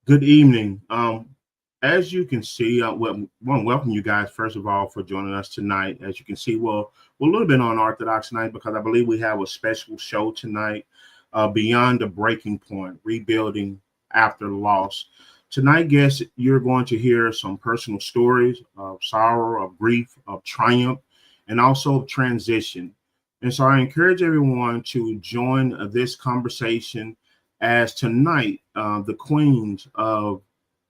Good evening. As you can see, want to welcome you guys first of all for joining us tonight. As you can see, we're a little bit unorthodox tonight because I believe we have a special show tonight, beyond the breaking point, rebuilding after loss. Tonight, guests, you're going to hear some personal stories of sorrow, of grief, of triumph, and also of transition. And so, I encourage everyone to join this conversation as tonight, the queens of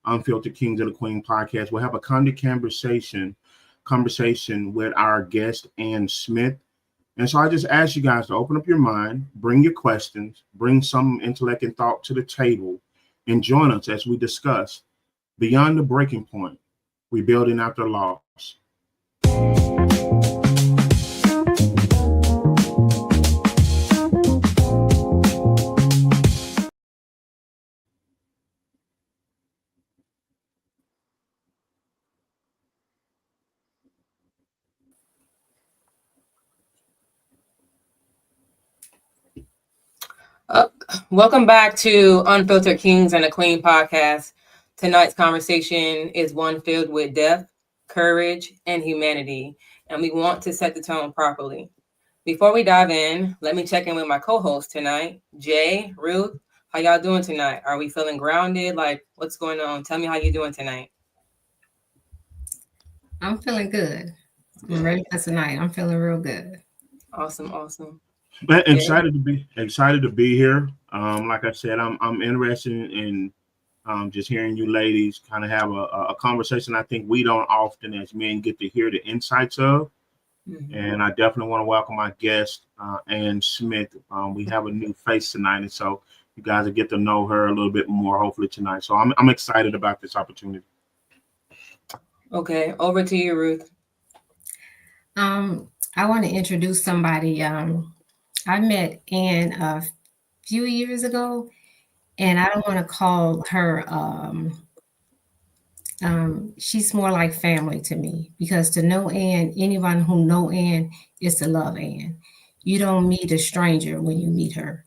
Unfiltered Kings of the Queen podcast will have a candid conversation with our guest Ann Smith. And so I just ask you guys to open up your mind, bring your questions, bring some intellect and thought to the table, and join us as we discuss beyond the breaking point, rebuilding after loss. Uh, Welcome back to Unfiltered Kings and the Queen podcast. Tonight's conversation is one filled with depth, courage, and humanity, and we want to set the tone properly. Before we dive in, let me check in with my co-host tonight, Jay, Ruth. How y'all doing tonight? Are we feeling grounded? Like, what's going on? Tell me how you're doing tonight. I'm feeling good. I'm ready for tonight. I'm feeling real good. Awesome. Excited to be here. Like I said, I'm interested in just hearing you ladies kind of have a conversation. I think we don't often, as men, get to hear the insights of. Mhm. And I definitely want to welcome my guest, Ann Smith. We have a new face tonight, and so you guys will get to know her a little bit more, hopefully tonight. So I'm excited about this opportunity. Okay, over to you, Ruth. I want to introduce somebody. I met Ann a few years ago, and I don't want to call her. She's more like family to me because to know Ann, anyone who know Ann is to love Ann. You don't meet a stranger when you meet her,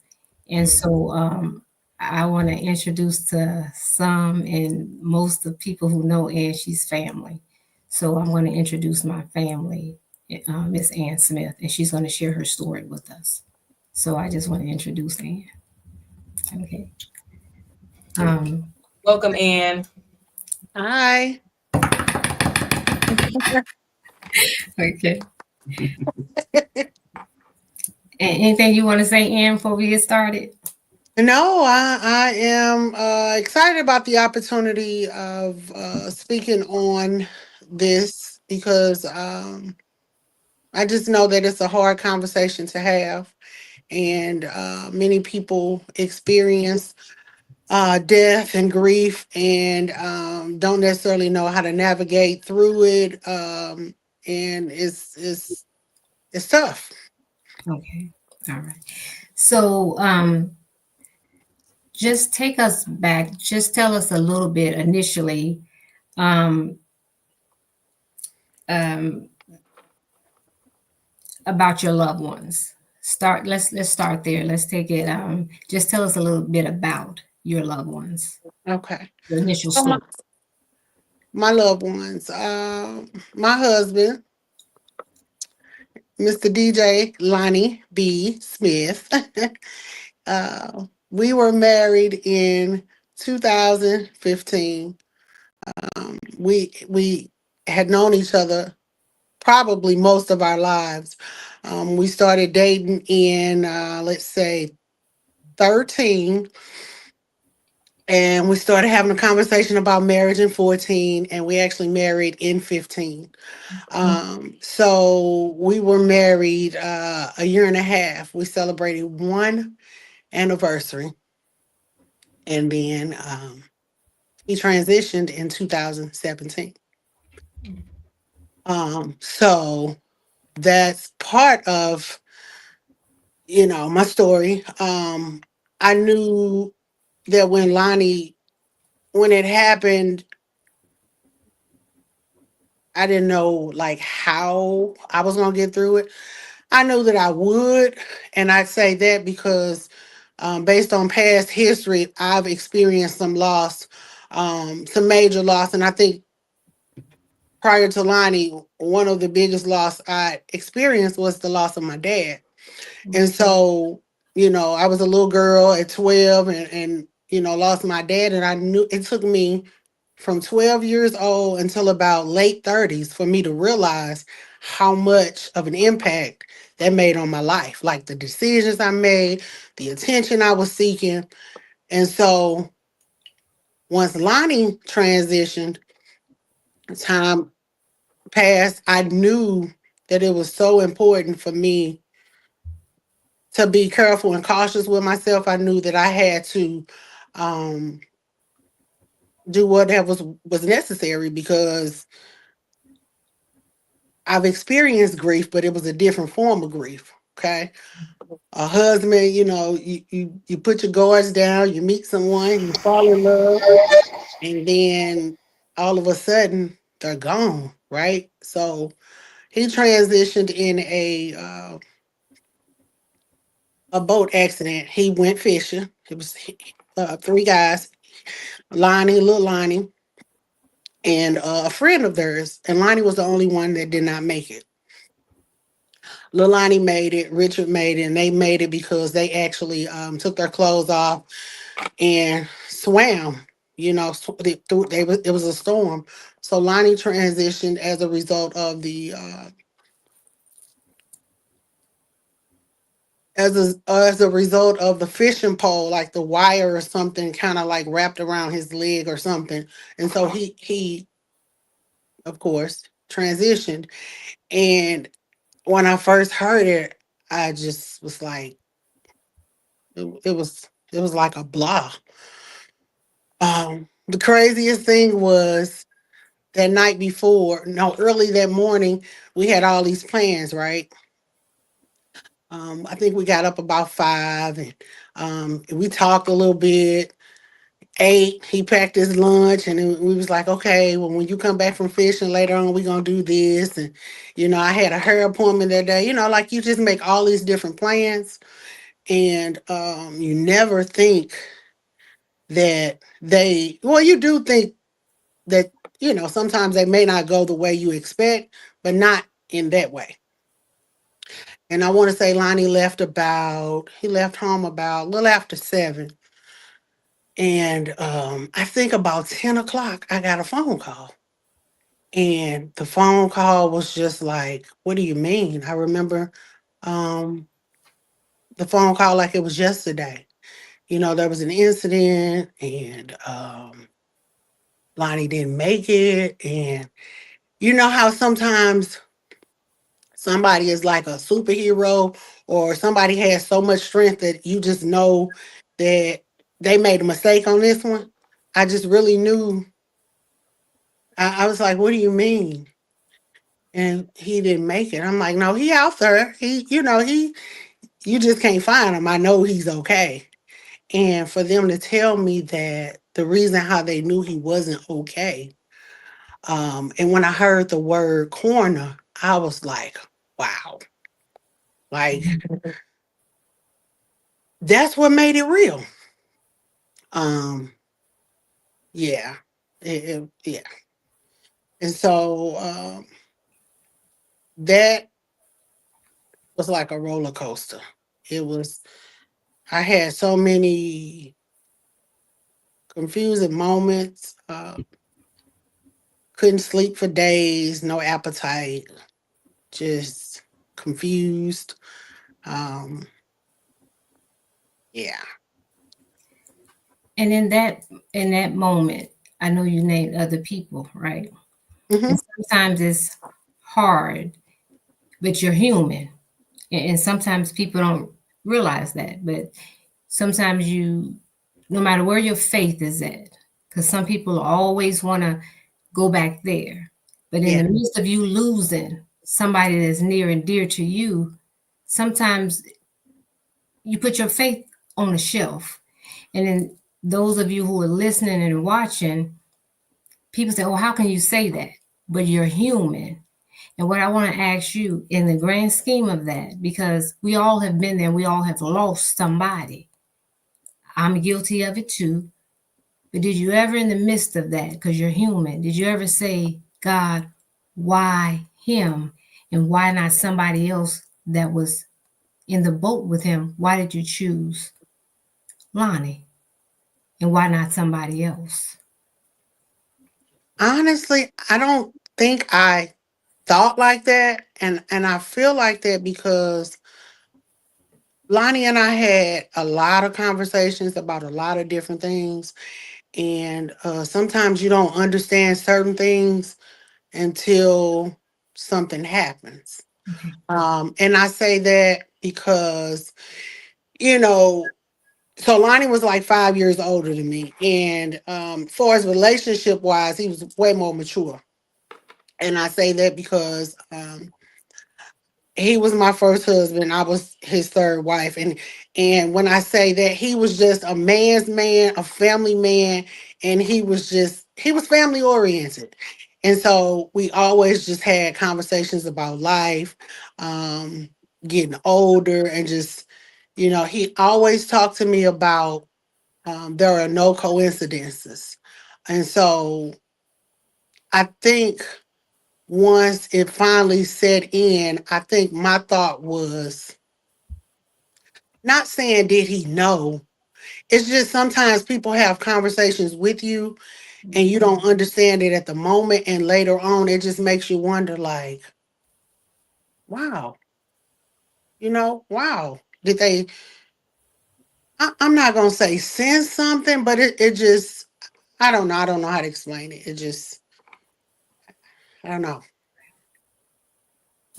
and so I want to introduce to some and most of the people who know Ann. She's family, so I'm going to introduce my family, Miss Ann Smith, and she's going to share her story with us. So I just want to introduce Ann. Okay. Um, Welcome, Ann. Hi. okay. Anything you want to say, Ann, before we get started? No, I am excited about the opportunity of speaking on this because I just know that it's a hard conversation to have, and many people experience death and grief and don't necessarily know how to navigate through it, and it's tough. Okay. All right. So just take us back. Just tell us a little bit initially um, um, about your loved ones. Let's start there. Let's take it. Just tell us a little bit about your loved ones. Okay. The initial So my, story. my loved ones, my husband, Mr. DJ Lonnie B. Smith. We were married in 2015. We had known each other probably most of our lives. We started dating in let's say 13, and we started having a conversation about marriage in 14, and we actually married in 15. So we were married a year and a half. We celebrated one anniversary, and then he transitioned in 2017. So that's part of my story. I knew that when it happened, I didn't know like how I was gonna get through it. I knew that I would, and I say that because based on past history, I've experienced some loss some major loss. And I think prior to Lonnie, one of the biggest loss I experienced was the loss of my dad. And so, I was a little girl at 12 and lost my dad. And I knew it took me from 12 years old until about late 30s for me to realize how much of an impact that made on my life, like the decisions I made, the attention I was seeking. And so once Lonnie transitioned, time passed, I knew that it was so important for me to be careful and cautious with myself. I knew that I had to um, do whatever was necessary because I've experienced grief, but it was a different form of grief. Okay. A husband, you put your guards down, you meet someone, you fall in love, and then all of a sudden they're gone, right? So he transitioned in a boat accident. He went fishing. It was three guys, Lonnie, little Lonnie, and a friend of theirs. And Lonnie was the only one that did not make it. Lil Lonnie made it, Richard made it, and they made it because they actually took their clothes off and swam. It was a storm. So Lonnie transitioned as a result of as a result of the fishing pole, like the wire or something, kind of like wrapped around his leg or something, and so he of course transitioned. And when I first heard it, I just was like, it was like a blah. The craziest thing was that night before, no, early that morning, we had all these plans, right? I think we got up about 5 and we talked a little bit, ate, he packed his lunch, and then we was like, okay, well, when you come back from fishing later on, we're gonna do this. And I had a hair appointment that day, like you just make all these different plans, and you never think that you do think that sometimes they may not go the way you expect, but not in that way. And I want to say Lonnie he left home about a little after 7. And I think about 10 o'clock, I got a phone call. And the phone call was just like, what do you mean? I remember um, the phone call like it was yesterday. There was an incident and Lonnie didn't make it. And you know how sometimes somebody is like a superhero or somebody has so much strength that you just know that they made a mistake on this one. I just really knew. I was like, what do you mean? And he didn't make it. I'm like, no, he out there. You just can't find him. I know he's okay. And for them to tell me that the reason how they knew he wasn't okay, and when I heard the word corner, I was like, wow, like that's what made it real. Um, yeah, yeah. And so that was like a roller coaster. It was. I had so many confusing moments. Couldn't sleep for days. No appetite. Just confused. Um, yeah. And in that moment, I know you named other people, right? Hmm. And sometimes it's hard, but you're human. And sometimes people don't realize that. But sometimes no matter where your faith is at, because some people always want to go back there. But in Yeah. the midst of you losing somebody that's near and dear to you, sometimes you put your faith on the shelf. And then those of you who are listening and watching, people say, oh, how can you say that? But you're human. And what I want to ask you in the grand scheme of that, because we all have been there, we all have lost somebody. I'm guilty of it too. But did you ever, in the midst of that, because you're human, did you ever say, God, why him? And why not somebody else that was in the boat with him? Why did you choose Lonnie? And why not somebody else? Honestly, I don't think I thought like that, and I feel like that because Lonnie and I had a lot of conversations about a lot of different things, and sometimes you don't understand certain things until something happens. Okay. And I say that because, you know, so Lonnie was like 5 years older than me, and far as relationship wise, he was way more mature. And I say that because he was my first husband. I was his third wife. And when I say that, he was just a man's man, a family man, and he was family oriented. And so we always just had conversations about life, um, getting older, and just, he always talked to me about there are no coincidences. And so I think once it finally set in, I think my thought was not saying did he know. It's just sometimes people have conversations with you and you don't understand it at the moment, and later on it just makes you wonder, like, wow, wow. Did they I'm not gonna say sense something, but it just I don't know. I don't know how to explain it. It just I don't know.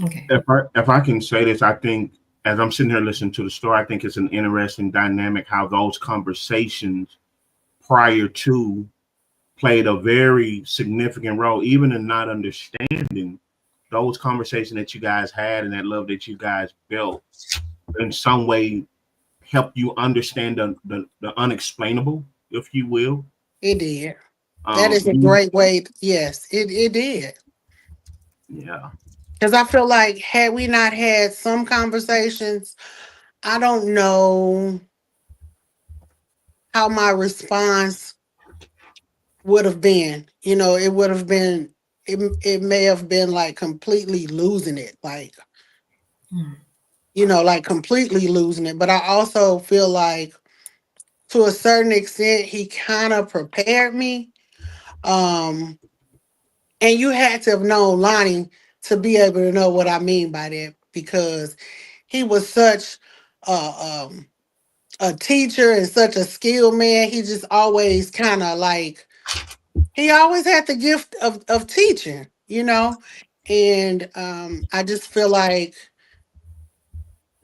Okay. If I can say this, I think as I'm sitting here listening to the story, I think it's an interesting dynamic how those conversations prior to played a very significant role, even in not understanding those conversations that you guys had and that love that you guys built in some way helped you understand the unexplainable, if you will. It did. That is a You, great way. Yes, it did. yeah. Because I feel like had we not had some conversations, I don't know how my response would have been. It would have been, it may have been like completely losing it, Mm. like completely losing it. But I also feel like to a certain extent, he kind of prepared me. Um, and you had to have known Lonnie to be able to know what I mean by that because he was such a teacher and such a skilled man. He just always kind of like he always had the gift of teaching. And I just feel like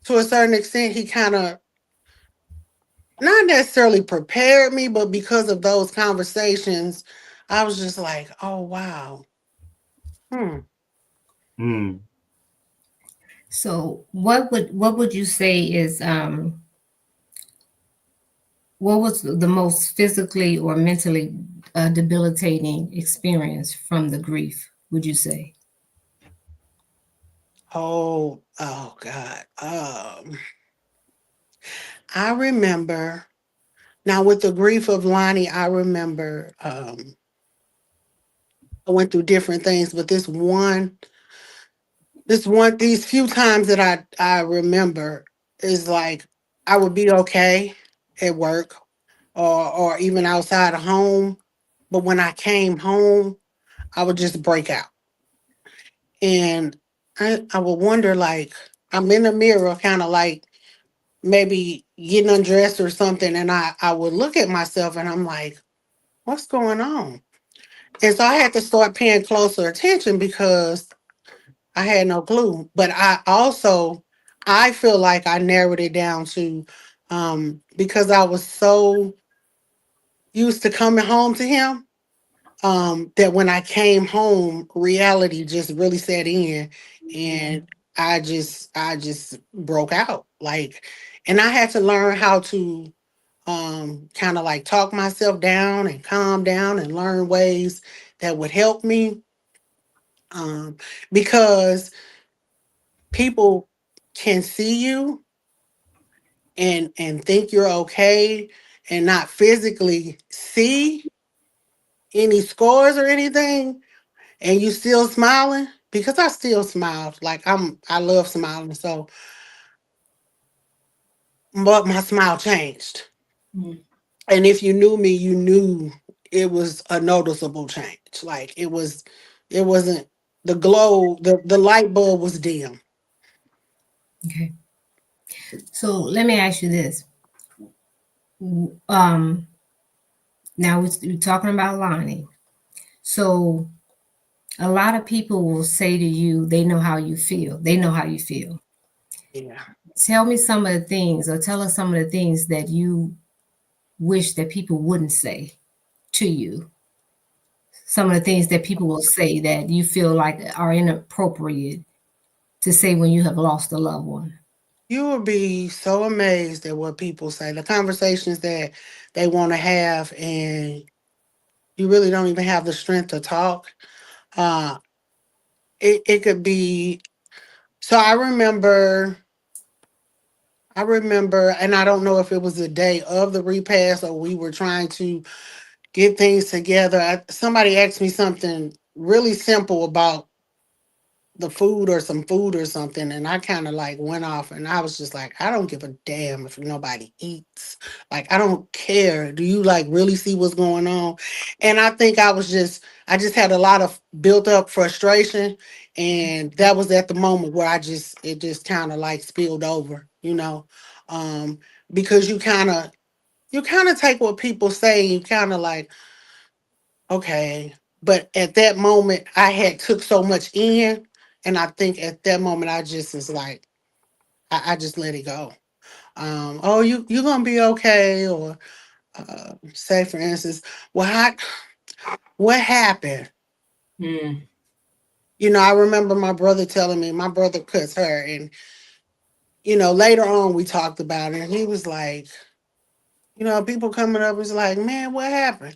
to a certain extent he kind of not necessarily prepared me, but because of those conversations, I was just like, oh wow. Hmm. Mm. So what would you say is what was the most physically or mentally debilitating experience from the grief, would you say? Oh God. I remember now with the grief of Lonnie, I remember I went through different things, but these few times that I remember is like I would be okay at work or even outside of home, but when I came home, I would just break out, and I would wonder, like, I'm in the mirror, kind of like maybe getting undressed or something, and I would look at myself and I'm like, what's going on? And so I had to start paying closer attention because I had no clue. But I feel like I narrowed it down to because I was so used to coming home to him, that when I came home, reality just really set in, and I just broke out, like, and I had to learn how to kind of like talk myself down and calm down and learn ways that would help me, um, because people can see you and think you're okay, and not physically see any scars or anything, and you still smiling, because I still smiled. Like I love smiling. So, but my smile changed. Mm. And if you knew me, you knew it was a noticeable change. Like it wasn't the glow, the light bulb was dim. Okay. So let me ask you this. Um, Now we're talking about Lonnie. So a lot of people will say to you, they know how you feel. They know how you feel. Yeah. Tell me some of the things, or tell us some of the things that you wish that people wouldn't say to you. Some of the things that people will say that you feel like are inappropriate to say when you have lost a loved one. You will be so amazed at what people say, the conversations that they want to have, and you really don't even have the strength to talk. Uh, it could be, so I remember, and I don't know if it was the day of the repast or we were trying to get things together. Somebody asked me something really simple about the food or some food or something, and I kind of like went off, and I was just like, I don't give a damn if nobody eats. Like, I don't care. Do you like really see what's going on? And I think I just had a lot of built up frustration, and that was at the moment where it just kind of like spilled over, um, because you kind of take what people say, you kind of like, okay. But at that moment, I had took so much in, and I think at that moment, I just is like, I just let it go. Oh, you gonna be okay, or say for instance, well, what happened? Mm. I remember my brother telling me my brother cuts her, and later on we talked about it, and he was like, people coming up was like, man, what happened?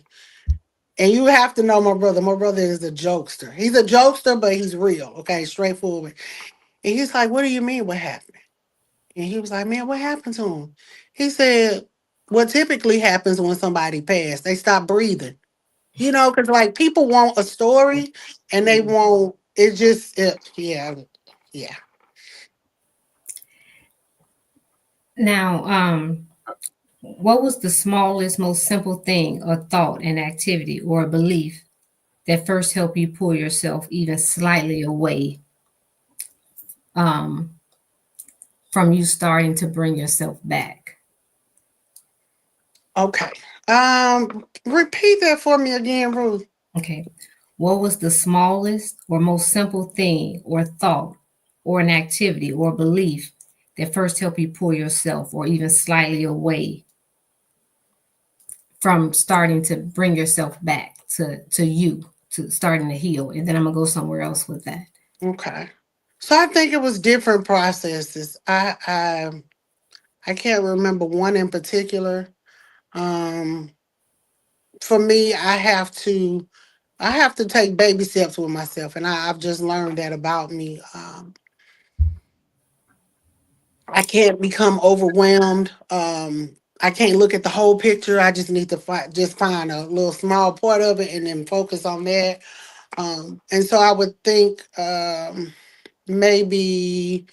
And you have to know my brother. My brother is a jokester. He's a jokester, but he's real. Okay, straightforward. And he's like, what do you mean? What happened? And he was like, man, what happened to him? He said, what typically happens when somebody passed, they stop breathing. Because like people want a story and they want it just, yeah, yeah. Now, what was the smallest, most simple thing or thought, an activity, or a belief that first helped you pull yourself even slightly away um, from you starting to bring yourself back? Okay. Repeat that for me again, Ruth. Okay. What was the smallest or most simple thing or thought or an activity or belief that first helped you pull yourself or even slightly away from starting to bring yourself back to you, to starting to heal? And then I'm gonna go somewhere else with that. Okay. So I think it was different processes. I can't remember one in particular. Um, for me, I have to take baby steps with myself, and I've just learned that about me. I can't become overwhelmed. I can't look at the whole picture. I just need to just find a little small part of it and then focus on that. And so I would think maybe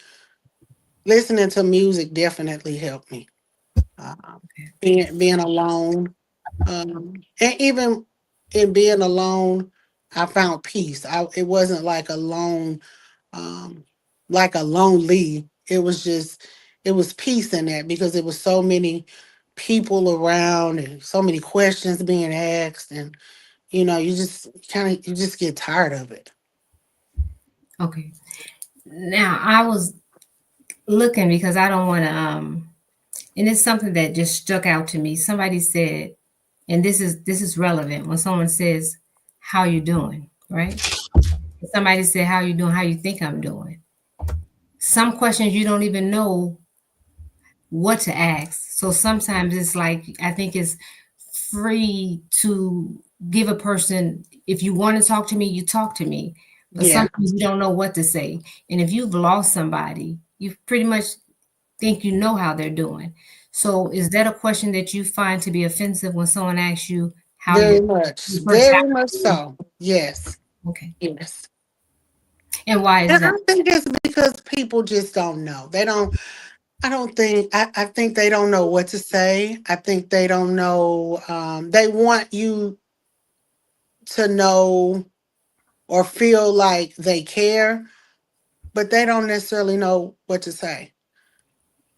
listening to music definitely helped me. Being alone, and even in being alone, I found peace. It wasn't um, like a lonely. It was peace in that because there was so many people around and so many questions being asked, and you just get tired of it. Okay. Now I was looking because I don't want to and it's something that just stuck out to me. Somebody said, and this is relevant when someone says, how you doing, right? Somebody said, how you doing, how you think I'm doing. Some questions you don't even know what to ask. So sometimes it's like, I think it's free to give a person, if you want to talk to me, you talk to me. But Yeah. sometimes you don't know what to say. And if you've lost somebody, you pretty much think you know how they're doing. So is that a question that you find to be offensive when someone asks you how Very you much. first Very got? much so. Yes. Okay. Yes. And why is And that? I think it's because people just don't know. They don't, I don't think, I think they don't know what to say. I think they don't know. They want you to know or feel like they care, but they don't necessarily know what to say.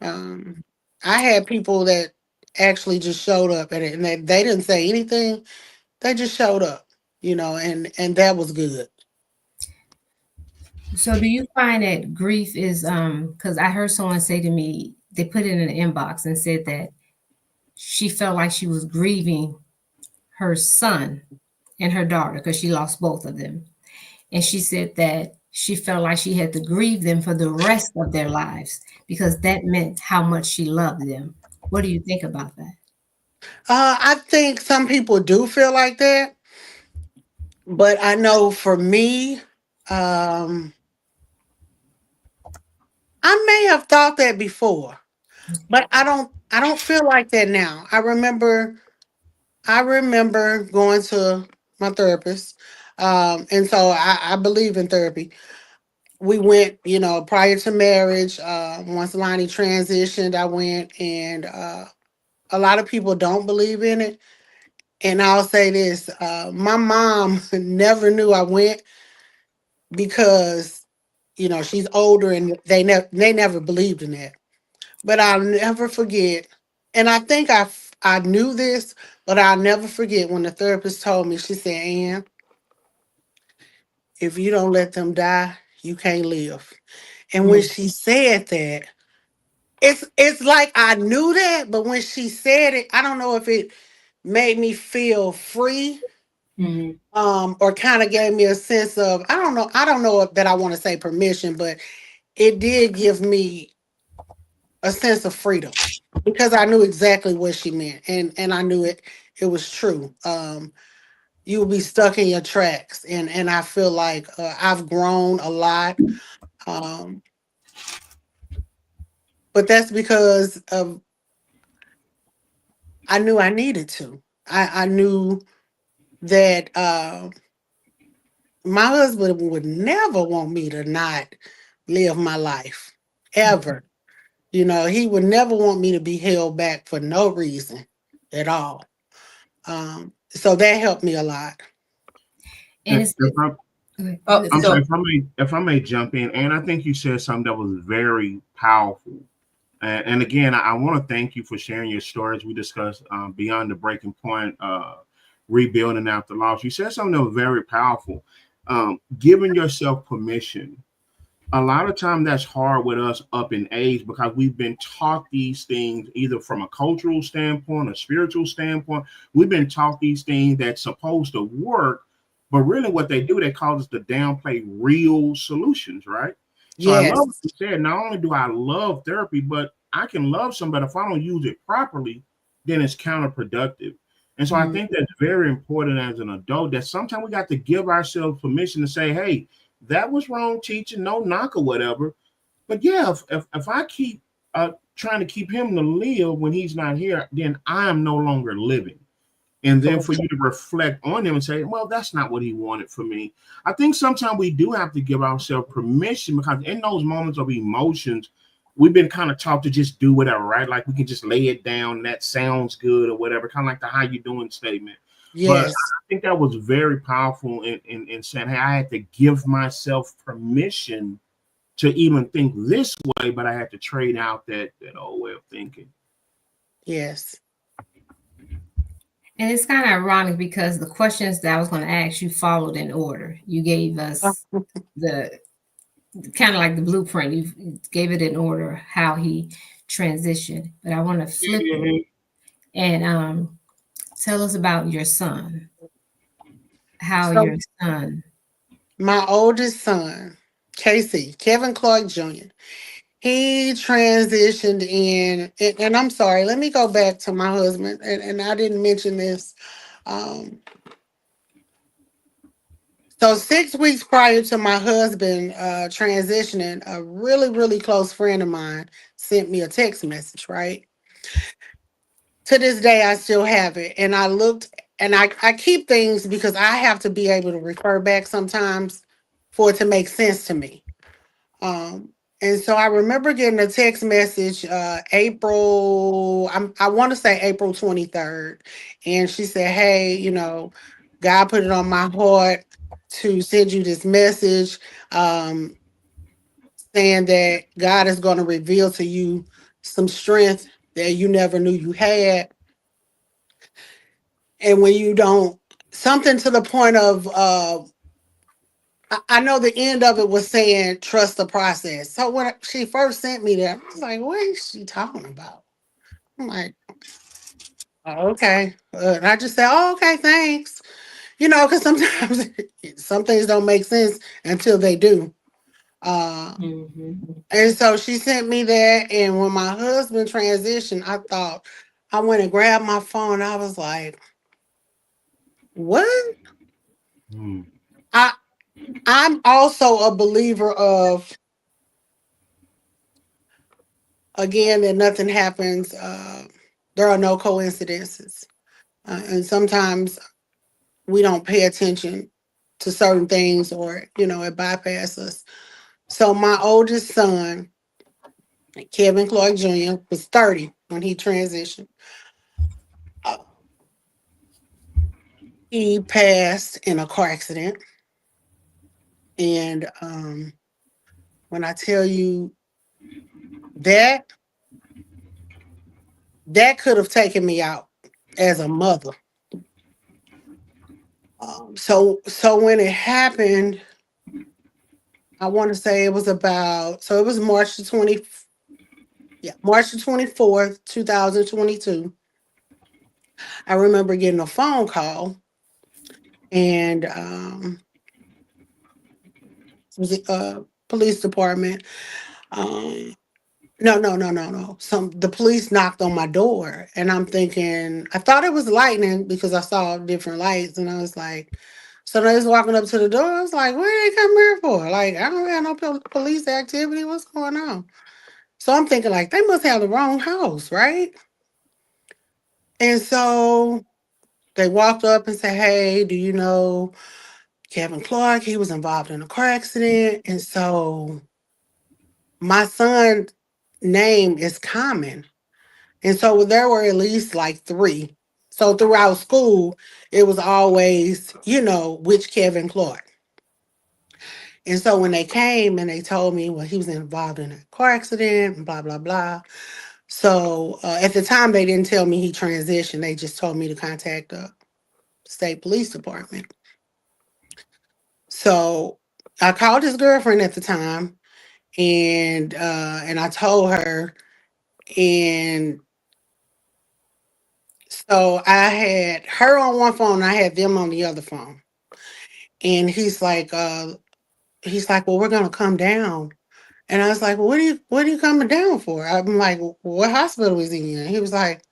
Um, I had people that actually just showed up and they didn't say anything. They just showed up, and that was good. So do you find that grief is because I heard someone say to me, they put it in an inbox and said that she felt like she was grieving her son and her daughter because she lost both of them. And she said that she felt like she had to grieve them for the rest of their lives because that meant how much she loved them. What do you think about that? I think some people do feel like that, but I know for me, um, I may have thought that before, but I don't feel like that now. I remember going to my therapist. And so I believe in therapy. We went, prior to marriage. Once Lonnie transitioned, I went, and a lot of people don't believe in it. And I'll say this: my mom never knew I went because, she's older, and they never believed in that. But I'll never forget. And I think I knew this, but I'll never forget when the therapist told me. She said, "Ann, if you don't let them die, you can't live." And when Mm, she said that, it's like I knew that, but when she said it, I don't know if it made me feel free, mm, or kind of gave me a sense of, I don't know that I want to say permission, but it did give me a sense of freedom because I knew exactly what she meant, and I knew it was true. You will be stuck in your tracks, and I feel like I've grown a lot, um, but that's because of I knew I needed to. I knew that my husband would never want me to not live my life ever. He would never want me to be held back for no reason at all. So that helped me a lot. And If I, Oh, I'm sorry, so if I may jump in, and I think you said something that was very powerful. And again, I want to thank you for sharing your stories. We discussed beyond the breaking point, rebuilding after loss. You said something that was very powerful. Giving yourself permission. A lot of time that's hard with us up in age because we've been taught these things either from a cultural standpoint or spiritual standpoint. We've been taught these things that's supposed to work, but really what they do, they cause us to downplay real solutions, right? So I love what Yes, you said. Not only do I love therapy, but I can love somebody. If I don't use it properly, then it's counterproductive. And so I mm, think that's very important as an adult that sometimes we got to give ourselves permission to say, hey, that was wrong teaching, no knock or whatever. But yeah, if I keep trying to keep him to live when he's not here, then I am no longer living. And then for correct. you to reflect on him and say, well, that's not what he wanted for me. I think sometimes we do have to give ourselves permission because in those moments of emotions, we've been kind of taught to just do whatever, right? Like we can just lay it down. That sounds good or whatever, kind of like the how you doing statement. But Yes, I think that was very powerful in saying, hey, I had to give myself permission to even think this way, but I had to trade out that old way of thinking. yes. it's kind of ironic because the questions that I was going to ask you followed in order. You gave us the kind of like the blueprint. You gave it in order how he transitioned. But I want to flip it Mhm. and tell us about your son. How So your son. my oldest son, Casey, Kevin Clark Jr., he transitioned in, and I'm sorry, let me go back to my husband, and I didn't mention this. Um, so 6 weeks prior to my husband transitioning, a really, really close friend of mine sent me a text message, right? To this day, I still have it. And I looked, and I keep things because I have to be able to refer back sometimes for it to make sense to me. Um, and so I remember getting a text message, I want to say April 23rd. And she said, hey, God put it on my heart to send you this message, saying that God is going to reveal to you some strength that you never knew you had. And when you don't, something to the point of, I know the end of it was saying trust the process. So when she first sent me that, I was like, what is she talking about? I'm like, oh, okay. And I just said, oh, okay, thanks. Because sometimes some things don't make sense until they do. And so she sent me that. And when my husband transitioned, I went and grabbed my phone. I was like, what? Mm. I'm also a believer of, again, that nothing happens. There are no coincidences. And sometimes we don't pay attention to certain things, or, it bypasses us. So my oldest son, Kevin Clark Jr., was 30 when he transitioned. Uh, he passed in a car accident. And when I tell you that, that could have taken me out as a mother. So when it happened, I want to say it was it was March the 24th, 2022. I remember getting a phone call, and it was a police department. No, no, no, no, no. The police knocked on my door, and I'm thinking, I thought it was lightning because I saw different lights, and I was like, so they was walking up to the door. I was like, what did they come here for? Like, I don't have no police activity. What's going on? So I'm thinking, like, they must have the wrong house, right? And so they walked up and said, hey, do you know Kevin Clark? He was involved in a car accident. And so my son's name is common. And so there were at least like three. So throughout school, it was always, which Kevin Clark. And so when they came and they told me, well, he was involved in a car accident and blah, blah, blah. So at the time, they didn't tell me he transitioned. They just told me to contact the state police department. So I called his girlfriend at the time, and I told her, and so I had her on one phone, I had them on the other phone. And he's like, well, we're gonna come down. And I was like, well, what are you coming down for? I'm like, what hospital is he in? He was like,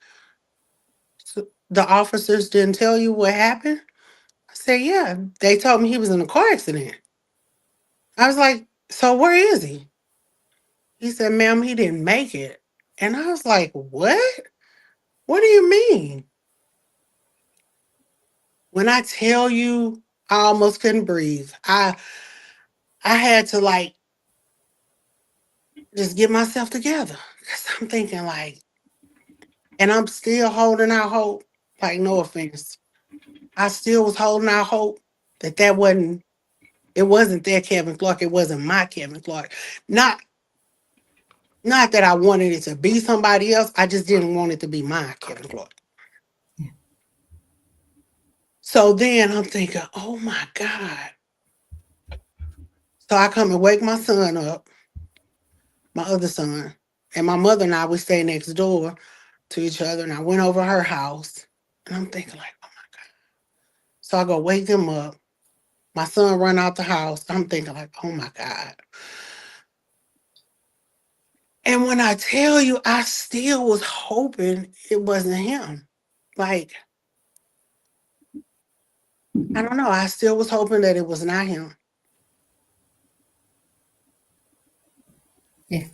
"So the officers didn't tell you what happened?" I said, yeah, they told me he was in a car accident. I was like, so where is he? He said, ma'am, he didn't make it. And I was like, what? What do you mean? When I tell you, I almost couldn't breathe. I had to like just get myself together, because I'm thinking like, and I'm still holding out hope. Like, no offense, I still was holding out hope that wasn't their Kevin Clark. It wasn't my Kevin Clark. Not that I wanted it to be somebody else. I just didn't want it to be my Kevin Clark. So then I'm thinking, oh my God. So I come and wake my son up, my other son, and my mother and I, we stay next door to each other. And I went over her house, and I'm thinking like, oh my God. So I go wake them up. My son run out the house. I'm thinking like, oh my God. And when I tell you, I still was hoping it wasn't him. Like, I don't know. I still was hoping that it was not him. Yeah.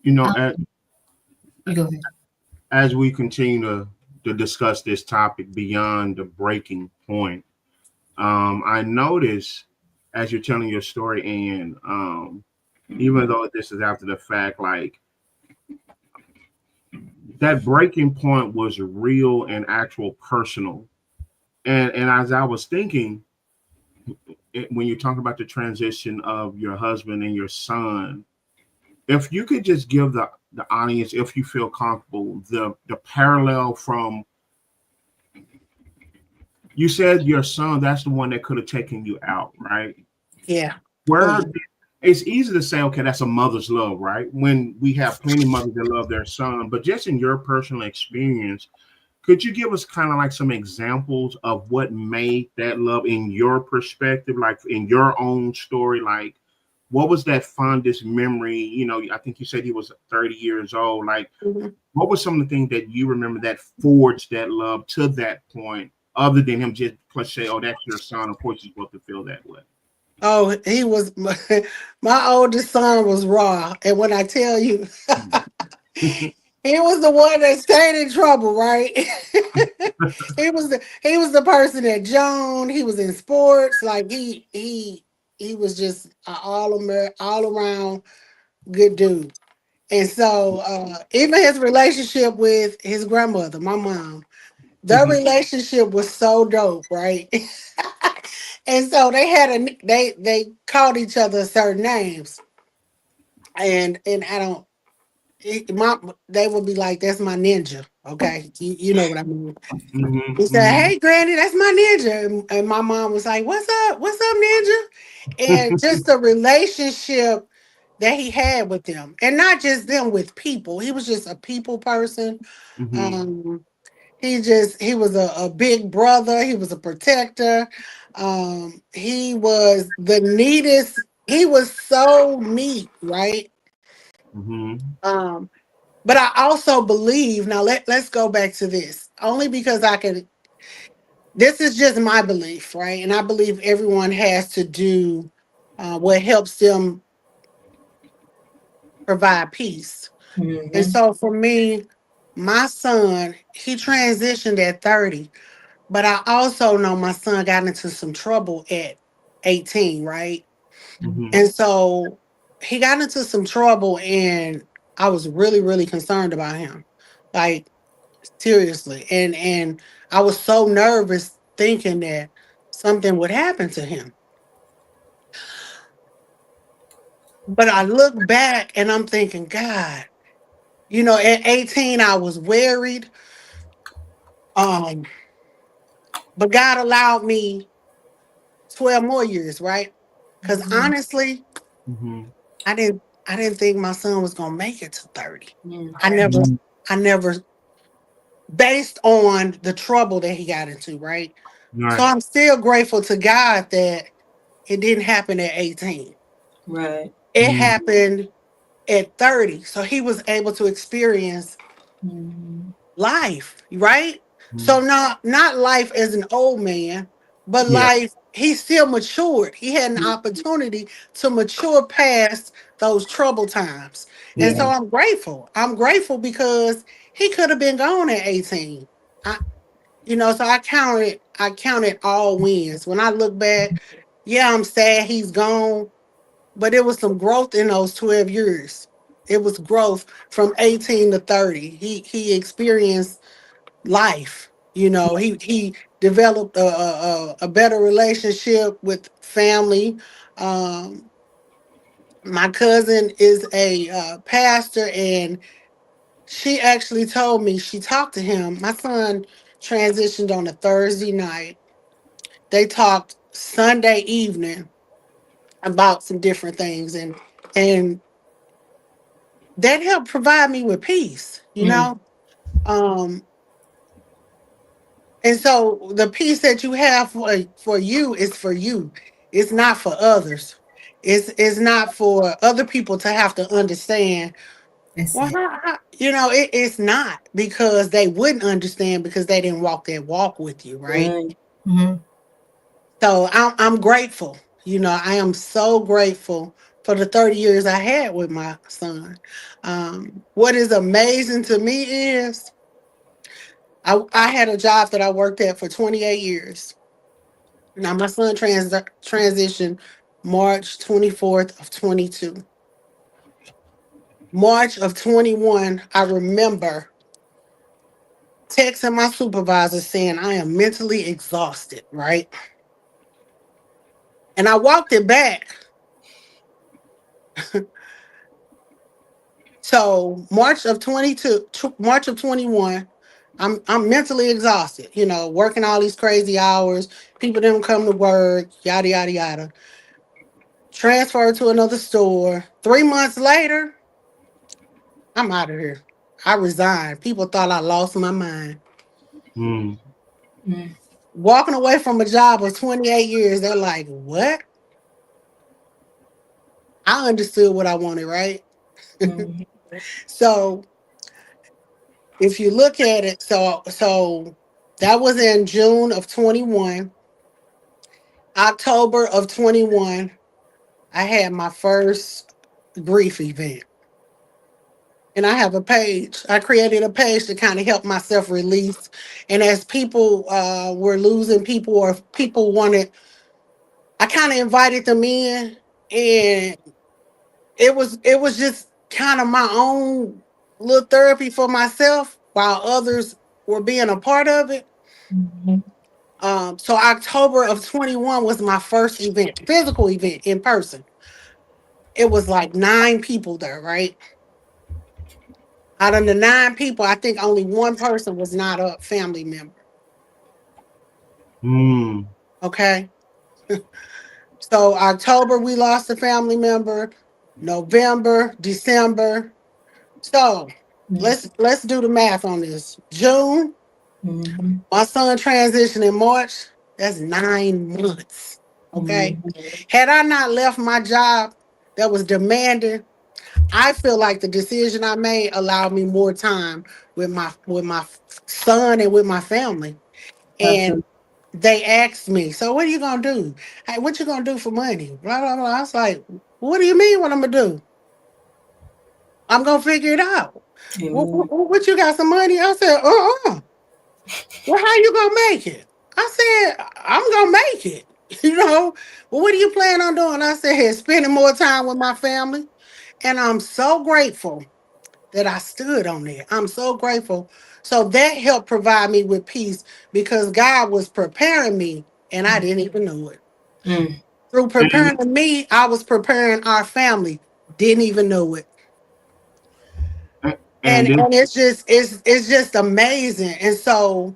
You know, You go ahead. as we continue to discuss this topic beyond the breaking point, I notice as you're telling your story, and even though this is after the fact, like that breaking point was real and actual personal. And as I was thinking, when you talk about the transition of your husband and your son, if you could just give the audience, if you feel comfortable, the parallel from, you said your son, that's the one that could have taken you out, right? Yeah. Where Oh, it's easy to say, okay, that's a mother's love, right? When we have plenty of mothers that love their son, but just in your personal experience, could you give us kind of like some examples of what made that love in your perspective, like in your own story? Like, what was that fondest memory? You know, I think you said he was 30 years old. Like, mhm. what was some of the things that you remember that forged that love to that point, other than him just cliche, oh, that's your son. Of course, you're supposed to feel that way. Oh, he was my oldest son was raw, and when I tell you, he was the one that stayed in trouble, right? He was the person that Joan. He was in sports, like he was just an all around good dude. And so even his relationship with his grandmother, my mom, their Mhm, relationship was so dope, right? And so they called each other certain names, and I don't. They would be like, "That's my ninja." Okay, you know what I mean. mhm, He said, mhm, "Hey, Granny, that's my ninja," and my mom was like, "What's up? What's up, ninja?" And just the relationship that he had with them, and not just them with people. He was just a people person. mhm, Um, he was a big brother. He was a protector. He was the neatest. He was so neat, right? mhm, Um, but I also believe, now let's go back to this. Only because I can, this is just my belief, right? And I believe everyone has to do what helps them provide peace. And Mhm. so for me, my son, he transitioned at 30, but I also know my son got into some trouble at 18, right? mhm, And so he got into some trouble, and I was really, really concerned about him. Like, seriously. And I was so nervous thinking that something would happen to him. But I look back and I'm thinking, God, at 18 I was worried. Um, but God allowed me 12 more years, right? Because Mhm. honestly, mhm, I didn't think my son was gonna make it to 30. Mhm. I never mhm. I never based on the trouble that he got into, right? So Right. I'm still grateful to God that it didn't happen at 18. Right. It Mhm, happened at 30. So he was able to experience Mhm. life, right? So mhm. not life as an old man, but Yeah. life, he still matured. He had an opportunity to mature past those trouble times. And so Mhm, I'm grateful. I'm grateful because he could have been gone at 18. I so I counted all wins. When I look back, yeah, I'm sad he's gone, but it was some growth in those 12 years. It was growth from 18 to 30. He experienced life. He developed a better relationship with family. Um, my cousin is a pastor, and she actually told me she talked to him. My son transitioned on a Thursday night. They talked Sunday evening about some different things, and that helped provide me with peace. Mhm. Um, and so the peace that you have for you is for you. It's not for others. It's not for other people to have to understand. That's Well, it. it's not, because they wouldn't understand because they didn't walk that walk with you, right? Right. Hmm. So I'm grateful. I am so grateful for the 30 years I had with my son. What is amazing to me is I had a job that I worked at for 28 years. Now my son transitioned March 24th of 22. March of 21, I remember texting my supervisor saying I am mentally exhausted, right? And I walked it back. So March of 21, I'm mentally exhausted, working all these crazy hours, people didn't come to work, yada yada yada. Transferred to another store. 3 months later, I'm out of here. I resigned. People thought I lost my mind. Mm. Mm. Walking away from a job of 28 years, they're like, what? I understood what I wanted, right? Mhm. So if you look at it, so that was in June of 21. October of 21, I had my first grief event. And I have a page. I created a page to kind of help myself release. And as people were losing people or people wanted, I kind of invited them in, and it was just kind of my own little therapy for myself while others were being a part of it. Mhm. So October of 21 was my first event, physical event in person. It was like 9 people there, right? Out of the 9 people, I think only one person was not a family member. Mm. Okay. So October we lost a family member, November, December. So let's do the math on this. June, Mhm. my son transitioned in March. That's 9 months. Okay. Mhm. Had I not left my job that was demanding, I feel like the decision I made allowed me more time with my son and with my family. And Absolutely. they asked me, so what are you gonna do? Hey, what you gonna do for money? Blah blah blah. I was like, what do you mean what I'm gonna do? I'm gonna figure it out. Amen. What you got some money? I said, well, how you gonna make it? I said, I'm gonna make it. Well, what do you plan on doing? I said, spending more time with my family. And I'm so grateful that I stood on there. I'm so grateful. So that helped provide me with peace because God was preparing me and I didn't even know it. Mm. Through And preparing me, I was preparing our family. Didn't even know it. and And this, and it's just amazing. And so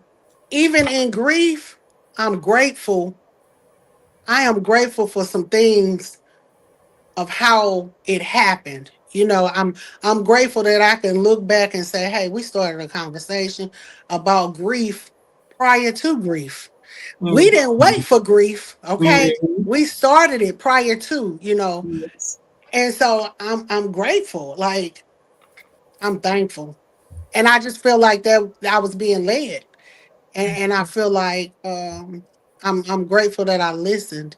even in grief, I'm grateful. I am grateful for some things of how it happened. I'm grateful that I can look back and say, hey, we started a conversation about grief prior to grief. We Mm. didn't wait for grief, okay? Mhm. We started it prior to. Yes. And so I'm grateful. Like I'm thankful. And I just feel like that I was being led. And I feel like I'm grateful that I listened.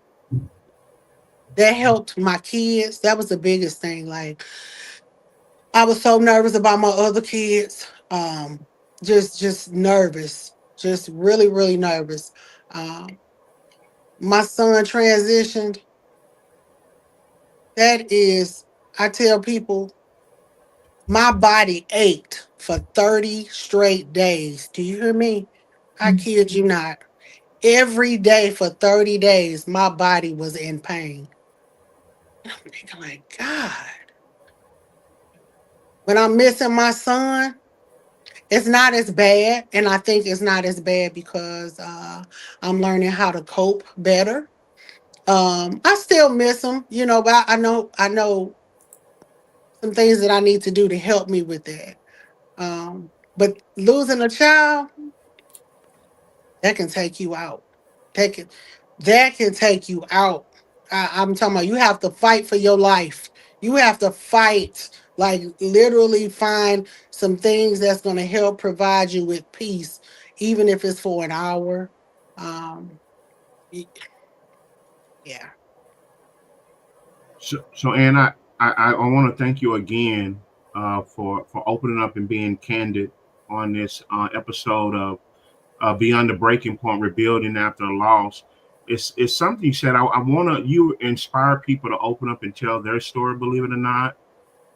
That helped my kids. That was the biggest thing. Like I was so nervous about my other kids. Just nervous. Just really, really nervous. Um, my son transitioned. That is, I tell people, my body ached for 30 straight days. Do you hear me? I Mm. kid you not. Every day for 30 days, my body was in pain. I'm thinking, like, God, when I'm missing my son, it's not as bad. And I think it's not as bad because I'm learning how to cope better. I still miss him, but I know some things that I need to do to help me with that. But losing a child, that can take you out. That can that can take you out. I'm talking about you have to fight for your life. You have to fight, like literally find some things that's going to help provide you with peace, even if it's for an hour. Um, y- yeah. So and I want to thank you again for opening up and being candid on this episode of Beyond the Breaking Point, Rebuilding After a Loss. It's something you said. I want to you inspire people to open up and tell their story. Believe it or not,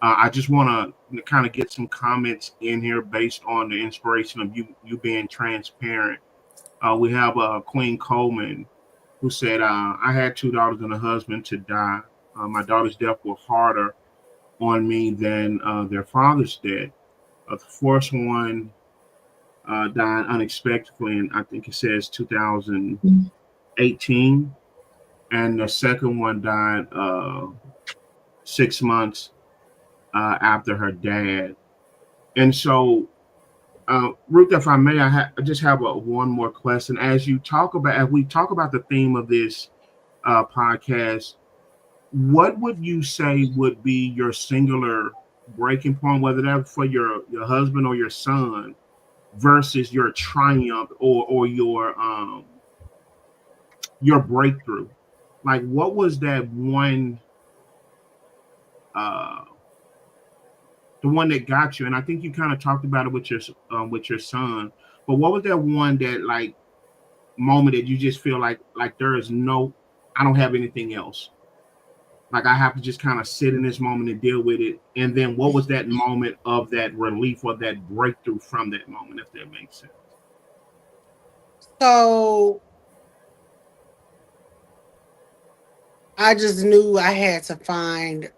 I just want to kind of get some comments in here based on the inspiration of you being transparent. We have Queen Coleman who said, "I had two daughters and a husband to die. My daughter's death was harder on me than their father's death. The first one died unexpectedly, and I think it says 2018, and the second one died 6 months after her dad. And so, Ruth, if I may, I just have one more question. As we talk about the theme of this podcast, what would you say would be your singular breaking point, whether that's for your husband or your son, versus your triumph or your breakthrough? Like, what was that one, uh, the one that got you? And I think you kind of talked about it with your son. But what was that one that like moment that you just feel like there is no, I don't have anything else. Like I have to just kind of sit in this moment and deal with it. And then what was that moment of that relief or that breakthrough from that moment, if that makes sense? So I just knew I had to find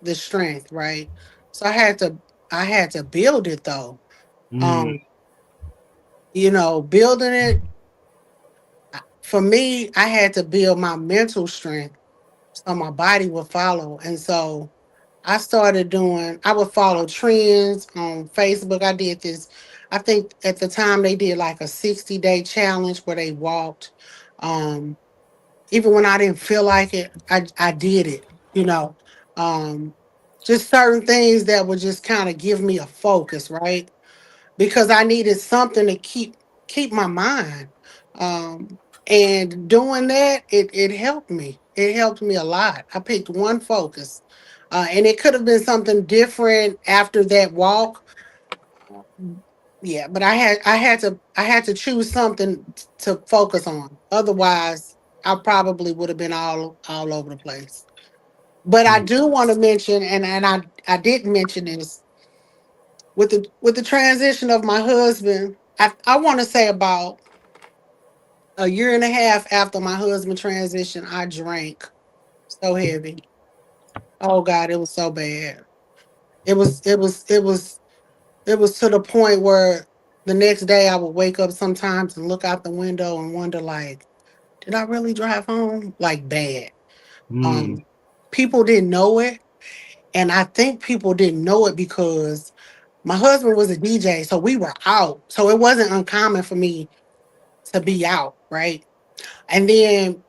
the strength, right? So I had to build it though. Mm, Um, building it for me, I had to build my mental strength so my body would follow. And so I would follow trends on Facebook. I did this, I think at the time they did like a 60-day challenge where they walked. Um, Even when I didn't feel like it, I did it, you know. Um, just certain things that would just kind of give me a focus, right? Because I needed something to keep my mind. And doing that, it helped me. It helped me a lot. I picked one focus, and it could have been something different after that walk. Yeah, but I had to choose something to focus on. Otherwise, I probably would have been all over the place. But I mm, do want to mention, and I didn't mention this with the transition of my husband. I want to say about a year and a half after my husband transitioned, I drank so heavy. Oh God, it was so bad. It was to the point where the next day I would wake up sometimes and look out the window and wonder like, did I really drive home? Like bad. mm, Um, People didn't know it, and I think people didn't know it because my husband was a DJ, so we were out. So it wasn't uncommon for me to be out, right? And then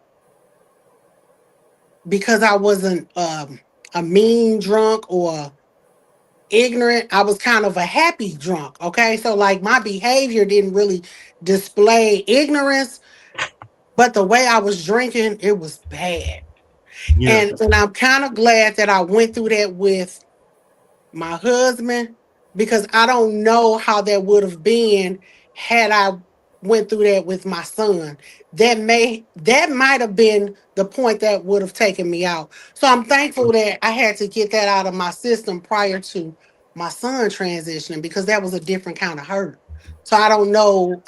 because I wasn't a mean drunk or ignorant, I was kind of a happy drunk. Okay. So like my behavior didn't really display ignorance, but the way I was drinking, it was bad. yeah. And I'm kind of glad that I went through that with my husband, because I don't know how that would have been had I went through that with my son. That might have been the point that would have taken me out. So I'm thankful that I had to get that out of my system prior to my son transitioning, because that was a different kind of hurt. So I don't know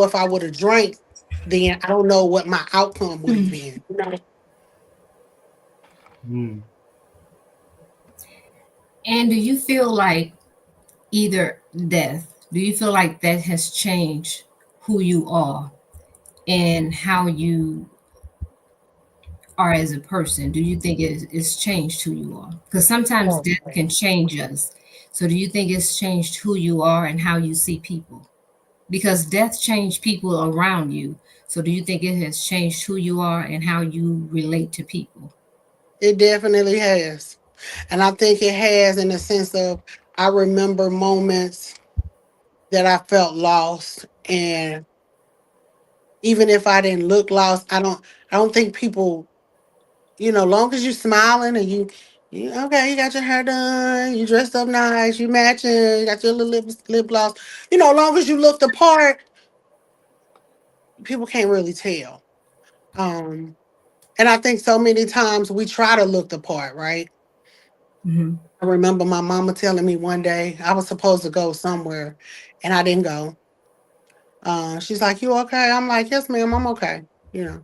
if I would have drank then. I don't know what my outcome would have been. Mm. And do you feel like either death, do you feel like that has changed who you are and how you are as a person? Do you think it's changed who you are? Because sometimes Oh, death can change us. So do you think it's changed who you are and how you see people? Because death changed people around you. So do you think it has changed who you are and how you relate to people? it definitely has. And I think it has in the sense of I remember moments that I felt lost. And even if I didn't look lost, I don't think people long as you smiling and you okay, you got your hair done, you dressed up nice, you matching, you got your little lip gloss. Long as you look the part, people can't really tell. Um, and I think so many times we try to look the part, right? Mhm. I remember my mama telling me one day I was supposed to go somewhere and I didn't go. She's like, "You okay?" I'm like, "Yes, ma'am, I'm okay." You know.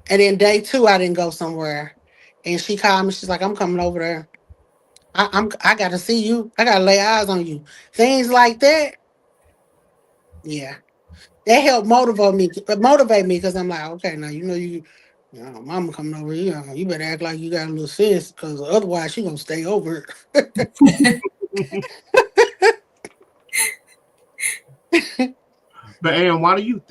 And then day two, I didn't go somewhere, and she called me. She's like, "I'm coming over there. I got to see you. I got to lay eyes on you." Things like that. Yeah, that helped motivate me because I'm like, okay, now mama coming over here. You better act like you got a little sense, because otherwise she gonna stay over. But and why do you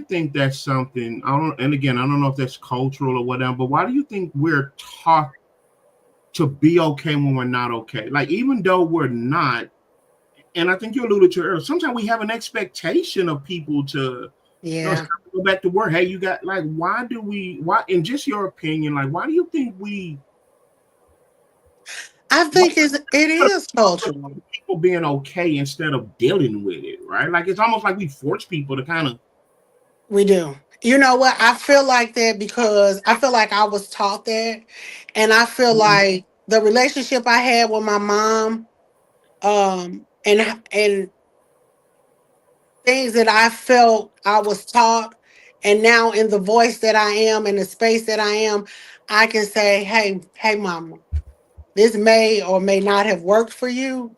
think that's something? I don't. And again, I don't know if that's cultural or whatever. But why do you think we're taught to be okay when we're not okay? Like even though we're not, and I think you alluded to it earlier. Sometimes we have an expectation of people to. No, it's Yeah, time to go back to work. Hey, you got like, why do we? Why, in just your opinion, like, why do you think we? I Why think it is cultural. people being okay instead of dealing with it, right? Like it's almost like we force people to kind of. We do. You know what? I feel like that because I feel like I was taught that, and I feel like the relationship I had with my mom, and things that I felt I was taught, and now in the voice that I am, in the space that I am, I can say, hey, mama, this may or may not have worked for you,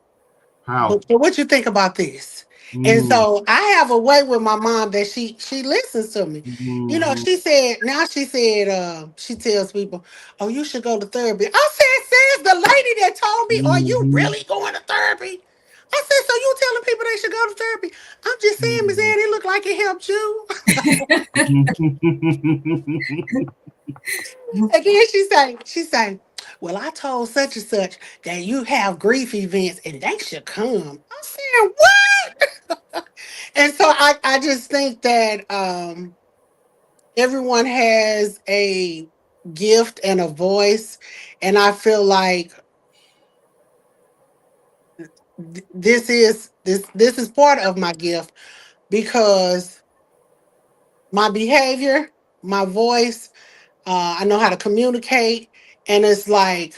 How? but what you think about this? And Mm, so I have a way with my mom that she listens to me. mhm, She tells people, "Oh, you should go to therapy." I said, "Says the lady that told me, are you mhm, really going to therapy?" I said, "So you telling people they should go to therapy?" I'm just saying, Miss mhm. Ann, it looked like it helped you. And then she say, "Well, I told such and such that you have grief events and they should come." I said, "What?" And so I just think that everyone has a gift and a voice, and I feel like this is part of my gift because my behavior, my voice, I know how to communicate, and it's like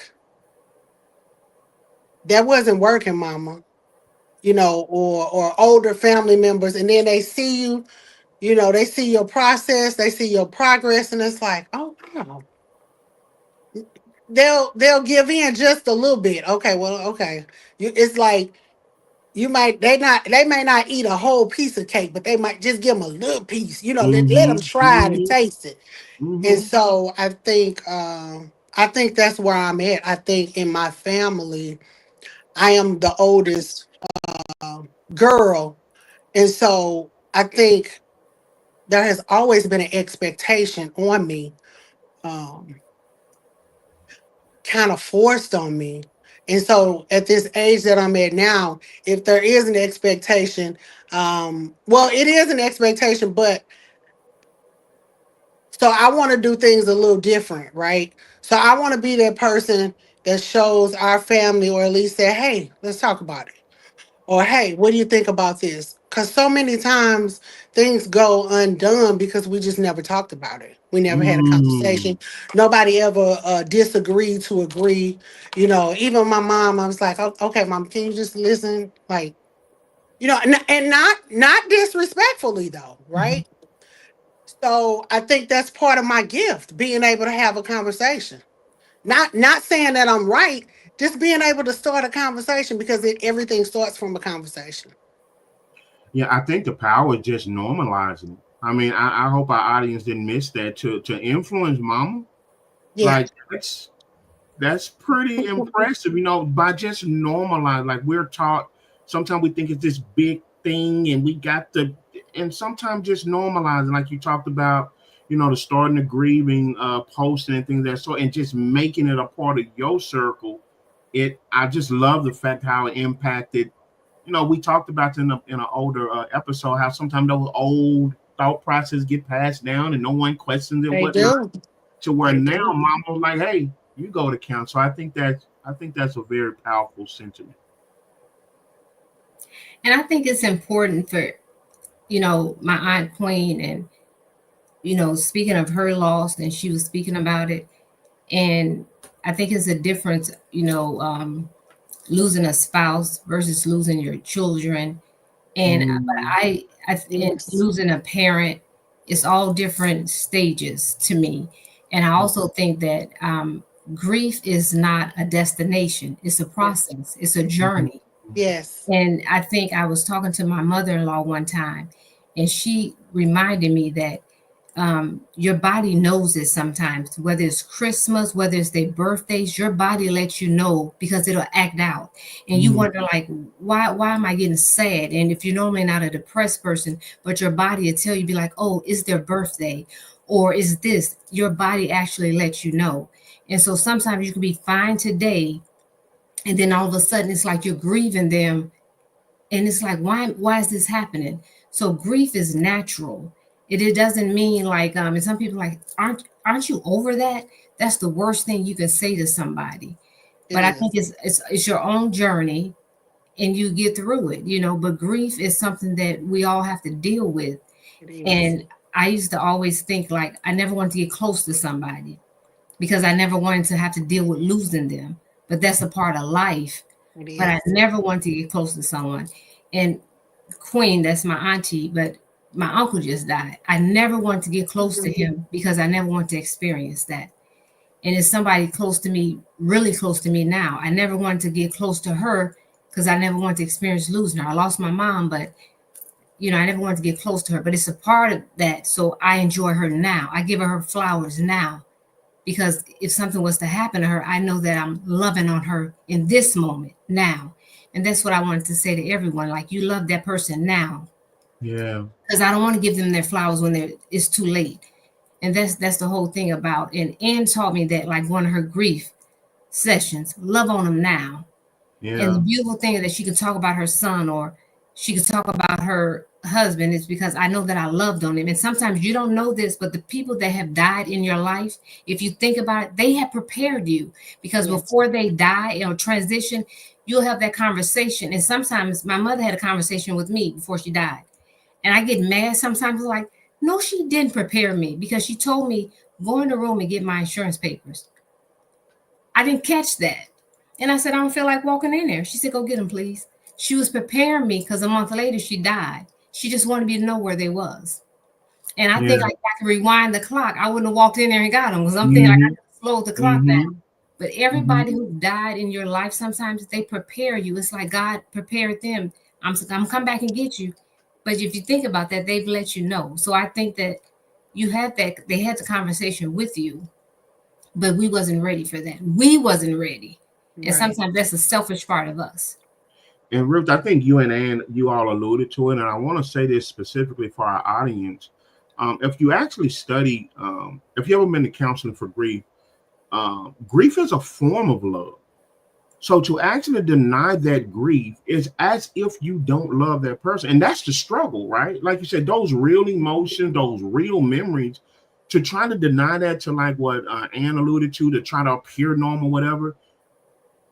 that wasn't working, mama. Or older family members, and then they see you, they see your process, they see your progress, and it's like, oh wow, they'll give in just a little bit. Okay, well, okay, it's like they may not eat a whole piece of cake, but they might just give them a little piece. Let them Mhm, try it and mhm, taste it. And mhm. so I think that's where I'm at. I think in my family, I am the oldest girl, and so I think there has always been an expectation on me, um, kind of forced on me. And so at this age that I'm at now, if there is an expectation, well, it is an expectation, but so I want to do things a little different, right? So I want to be that person that shows our family, or at least say, hey, let's talk about it. Or hey, what do you think about this? Because so many times things go undone because we just never talked about it. We never had a Mm, conversation. Nobody ever disagreed to agree. Even my mom, I was like, "Oh, okay, mom, can you just listen?" Like, and not disrespectfully though, right? So I think that's part of my gift, being able to have a conversation. Not saying that I'm right, just being able to start a conversation because everything starts from a conversation. yeah, I think the power is just normalizing. I mean, I hope our audience didn't miss that to influence mama. Yeah. Like that's pretty impressive, by just normalizing. Like we're taught, sometimes we think it's this big thing, and we got and sometimes just normalizing, like you talked about, the starting the grieving, posting and things of that sort, and just making it a part of your circle. I just love the fact how it impacted. We talked about in an older episode how sometimes those old thought process get passed down and no one questions it, They whatnot. do. to where They now do. mama's like, hey, you go to counsel. I think that's a very powerful sentiment. And I think it's important for, my Aunt Queen, and, speaking of her loss, and she was speaking about it. And I think it's a difference, losing a spouse versus losing your children. And but Mm, and Yes. losing a parent, it's all different stages to me. And I also think that grief is not a destination; it's a Yes. process, it's a mhm, journey. Yes. And I think I was talking to my mother-in-law one time, and she reminded me that your body knows it sometimes, whether it's Christmas, whether it's their birthdays, your body lets you know because it'll act out. And you mhm, wonder, like, why am I getting sad? And if you're normally not a depressed person, but your body will tell you, be like, oh, it's their birthday, or is this, your body actually lets you know. And so sometimes you can be fine today, and then all of a sudden it's like you're grieving them, and it's like, why is this happening? So grief is natural. It doesn't mean like and some people like, aren't you over that? That's the worst thing you can say to somebody. It But I is. think it's your own journey, and you get through it, but grief is something that we all have to deal with. It is. And I used to always think like I never wanted to get close to somebody because I never wanted to have to deal with losing them. But that's a part of life. It But I is. never wanted to get close to someone. And Queen, that's my auntie, but my uncle just died. I never wanted to get close to Mhm. him because I never wanted to experience that. And it's somebody close to me, really close to me now. I never wanted to get close to her because I never wanted to experience losing her. I lost my mom, but I never wanted to get close to her. But it's a part of that. So I enjoy her now. I give her flowers now because if something was to happen to her, I know that I'm loving on her in this moment now. And that's what I wanted to say to everyone. Like, you love that person now, yeah. because I don't want to give them their flowers when it's too late. And that's the whole thing about. And Ann taught me that, like, one of her grief sessions, love on them now. And the Yeah. beautiful thing is that she could talk about her son, or she could talk about her husband, is because I know that I loved on him. And sometimes you don't know this, but the people that have died in your life, if you think about it, they have prepared you, because Yes. before they die or transition, you'll have that conversation. And sometimes my mother had a conversation with me before she died. And I get mad sometimes, like, no, she didn't prepare me, because she told me, go in the room and get my insurance papers. I didn't catch that. And I said, I don't feel like walking in there. She said, go get them, please. She was preparing me because a month later she died. She just wanted me to know where they was. And I think, Yeah. like, if I could rewind the clock, I wouldn't have walked in there and got them, because I'm thinking like I Mhm, could have slowed the clock down. mhm, But mhm. everybody who died in your life, sometimes they prepare you. It's like God prepared them. I'm come back and get you. But if you think about that, they've let you know. So I think that you had that, they had the conversation with you, but we wasn't ready for that. We wasn't ready. And Right. sometimes that's a selfish part of us. And Ruth, I think you and Ann, you all alluded to it, and I want to say this specifically for our audience. If you actually study, if you ever been to counseling for grief, grief is a form of love. So to actually deny that grief is as if you don't love that person. And that's the struggle, right? Like you said, those real emotions, those real memories, to try to deny that, to like what Ann alluded to try to appear normal, whatever.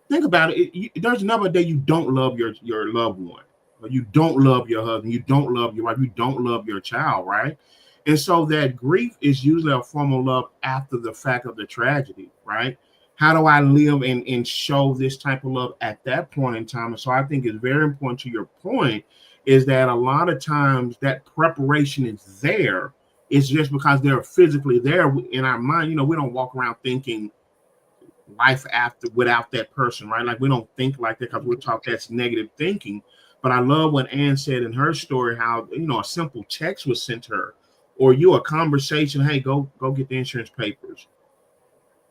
Think about it. There's never a day you don't love your loved one, or you don't love your husband, you don't love your wife, you don't love your child, right? And so that grief is usually a form of love after the fact of the tragedy, right? How do I live and show this type of love at that point in time? And so I think it's very important, to your point, is that a lot of times that preparation is there. It's just because they're physically there in our mind. We don't walk around thinking life after without that person, right? Like, we don't think like that because we're taught that's negative thinking. But I love what Ann said in her story, how a simple text was sent to her, or a conversation, hey, go get the insurance papers.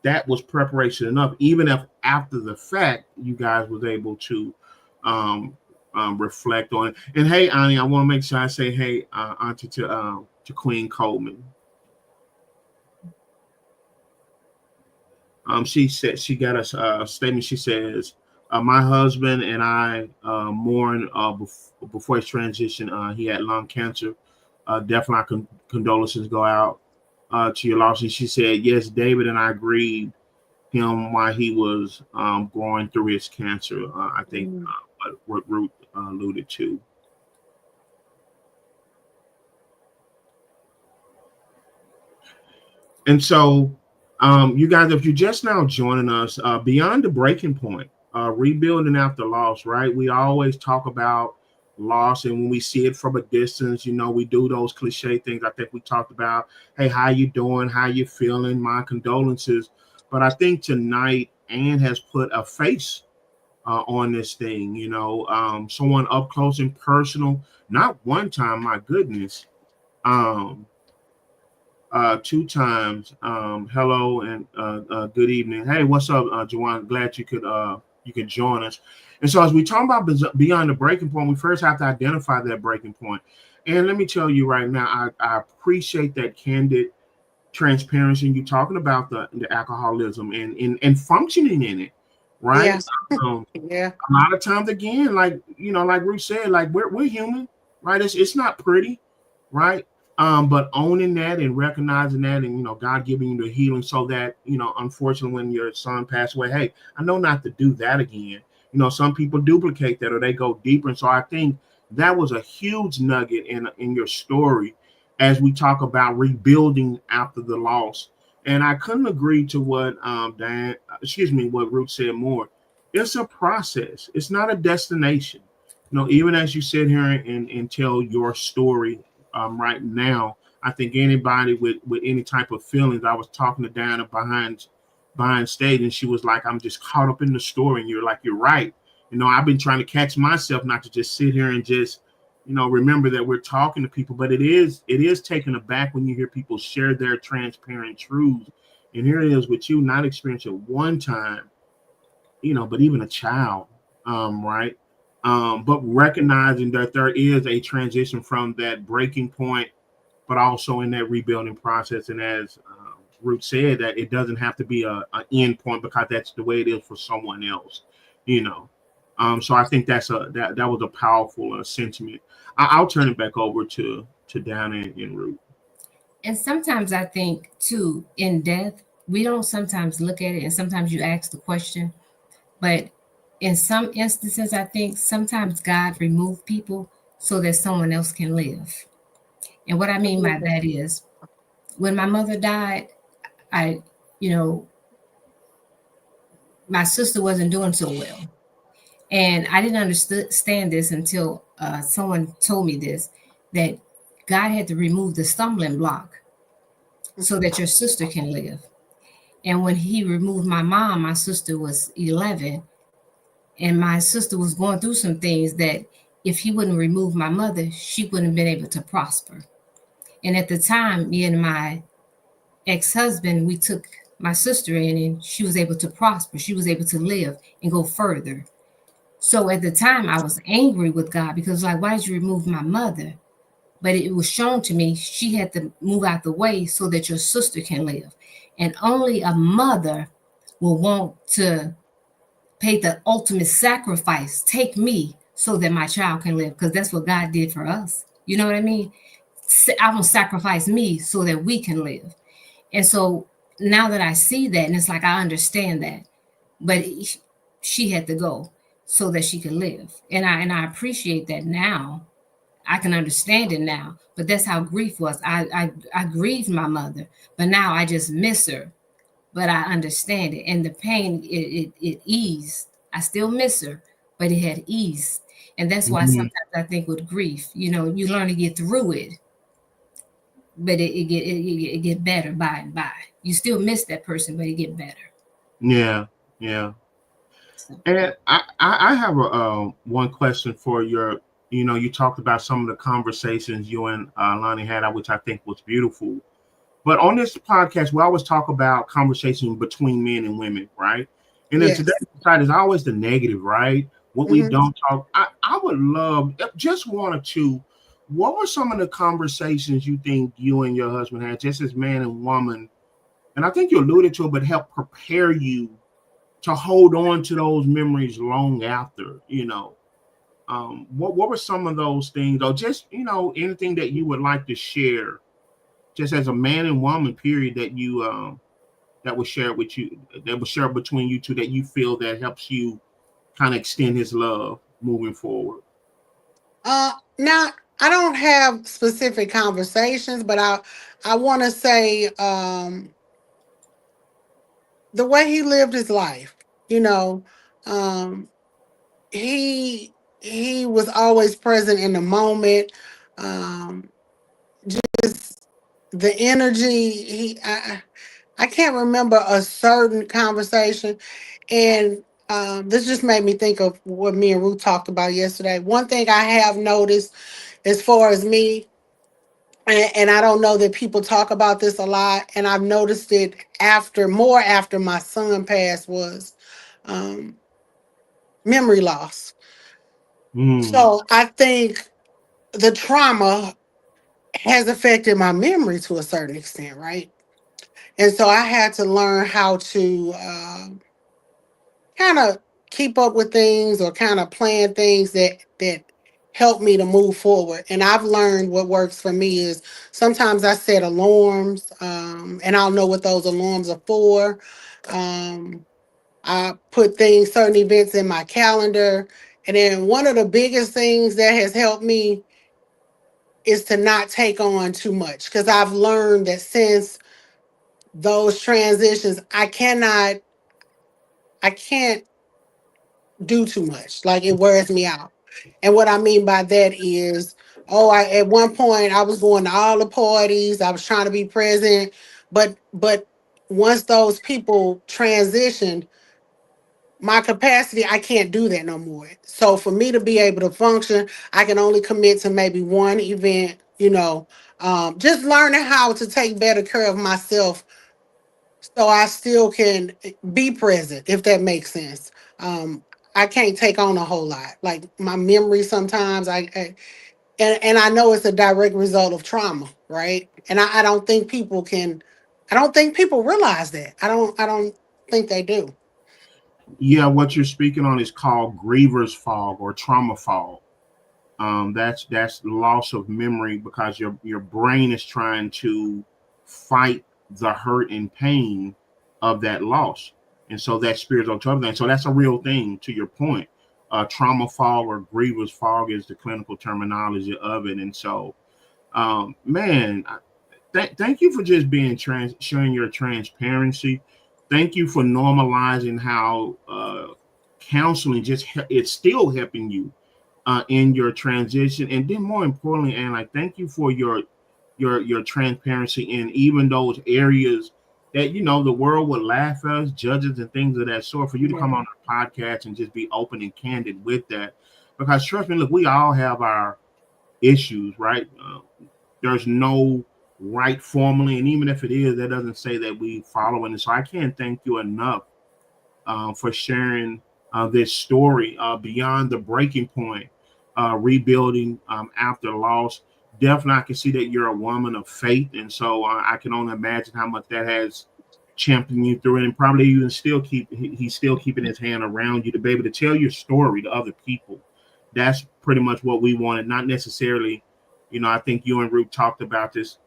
That was preparation enough, even if after the fact you guys was able to reflect on it. And hey, Ani, I want to make sure I say hey, auntie, to Queen Coleman. She said she got a statement. She says, "My husband and I mourn before his transition. He had lung cancer. Definitely, our condolences go out to your loss. And she said, yes, David and I grieved him while he was going through his cancer. I think what Ruth alluded to. And so, you guys, if you're just now joining us, beyond the breaking point, rebuilding after loss, right? We always talk about loss, and when we see it from a distance, we do those cliche things. I think we talked about, hey, how you doing? How you feeling? My condolences. But I think tonight, Anne has put a face on this thing. Someone up close and personal. Not one time, my goodness. 2 times. Hello and good evening. Hey, what's up, Joanne? Glad you could join us. And so, as we talk about beyond the breaking point, we first have to identify that breaking point. And let me tell you right now, I appreciate that candid transparency. You talking about the alcoholism and functioning in it, right? Yeah. A lot of times, again, like Ruth said, like we're human, right? It's not pretty, right? But owning that and recognizing that, and God giving you the healing, so that unfortunately, when your son passed away, hey, I know not to do that again. Some people duplicate that or they go deeper, and so I think that was a huge nugget in your story as we talk about rebuilding after the loss. And I couldn't agree to what what Ruth said more. It's a process. It's not a destination. Even as you sit here and tell your story right now, I think anybody with any type of feelings. I was talking to Diana behind stage, and she was like, I'm just caught up in the story. And you're like, you're right. I've been trying to catch myself not to just sit here and just remember that we're talking to people, but it is taken aback when you hear people share their transparent truths. And here it is with you not experiencing it one time, but even a child, right? But recognizing that there is a transition from that breaking point, but also in that rebuilding process. And as Ruth said, that it doesn't have to be an end point, because that's the way it is for someone else, So I think that was a powerful sentiment. I'll turn it back over to Dana and Ruth. And sometimes I think too, in death, we don't sometimes look at it, and sometimes you ask the question, but in some instances, I think sometimes God removed people so that someone else can live. And what I mean by that is, when my mother died, my sister wasn't doing so well. And I didn't understand this until someone told me this, that God had to remove the stumbling block so that your sister can live. And when he removed my mom, my sister was 11. And my sister was going through some things that if he wouldn't remove my mother, she wouldn't have been able to prosper. And at the time, me and my ex-husband, we took my sister in, and she was able to prosper. She was able to live and go further. So at the time, I was angry with God, because like, why did you remove my mother? But it was shown to me she had to move out the way so that your sister can live. And only a mother will want to pay the ultimate sacrifice, take me so that my child can live, because that's what God did for us. You know what I mean? I will sacrifice me so that we can live. And so now that I see that, and it's like, I understand that, but she had to go so that she could live. And I appreciate that now. I can understand it now, but that's how grief was. I grieved my mother, but now I just miss her. But I understand it, and the pain it eased. I still miss her, but it had eased, and that's why sometimes I think with grief, you learn to get through it, but it get better by and by. You still miss that person, but it get better. Yeah. So. And I have one question for your. You talked about some of the conversations you and Lonnie had, which I think was beautiful. But on this podcast, we always talk about conversation between men and women, right? And then today's side is always the negative, right? What we don't talk. I would love just one or two. What were some of the conversations you think you and your husband had, just as man and woman? And I think you alluded to it, but help prepare you to hold on to those memories long after, what were some of those things, or just, anything that you would like to share just as a man and woman, period, that you that was shared with you, that was shared between you two, that you feel that helps you kind of extend his love moving forward? Now I don't have specific conversations, but I want to say the way he lived his life, you know, um, he was always present in the moment. Um, just the energy. I can't remember a certain conversation, and this just made me think of what me and Ruth talked about yesterday. One thing I have noticed as far as me, and I don't know that people talk about this a lot, and I've noticed it after my son passed, was um, memory loss. Mm. So I think the trauma has affected my memory to a certain extent, right? And so I had to learn how to kind of keep up with things or kind of plan things that help me to move forward. And I've learned what works for me is sometimes I set alarms, and I'll know what those alarms are for. Um, I put certain events in my calendar. And then one of the biggest things that has helped me is to not take on too much, because I've learned that since those transitions, I can't do too much. Like, it wears me out. And what I mean by that is, oh, I at one point I was going to all the parties, I was trying to be present, but once those people transitioned, my capacity, I can't do that no more. So for me to be able to function, I can only commit to maybe one event, just learning how to take better care of myself so I still can be present, if that makes sense. Um, I can't take on a whole lot. Like my memory sometimes and I know it's a direct result of trauma, right? And I don't think I don't think people realize that. I don't think they do. Yeah, what you're speaking on is called griever's fog or trauma fog. That's loss of memory because your brain is trying to fight the hurt and pain of that loss, and so that spiritual trauma thing. So that's a real thing. To your point, trauma fog or griever's fog is the clinical terminology of it, and so man, thank you for just being sharing your transparency. Thank you for normalizing how counseling it's still helping you in your transition, and then more importantly, and I thank you for your transparency in even those areas that the world would laugh at us, judges and things of that sort. For you to come Yeah. on our podcast and just be open and candid with that, because trust me, look, we all have our issues, right? There's no right formally, and even if it is, that doesn't say that we follow it. And so I can't thank you enough for sharing this story beyond the breaking point, rebuilding after loss. Definitely, I can see that you're a woman of faith, and so I can only imagine how much that has championed you through it, and probably even he's still keeping his hand around you to be able to tell your story to other people. That's pretty much what we wanted, not necessarily. I think you and Ruth talked about this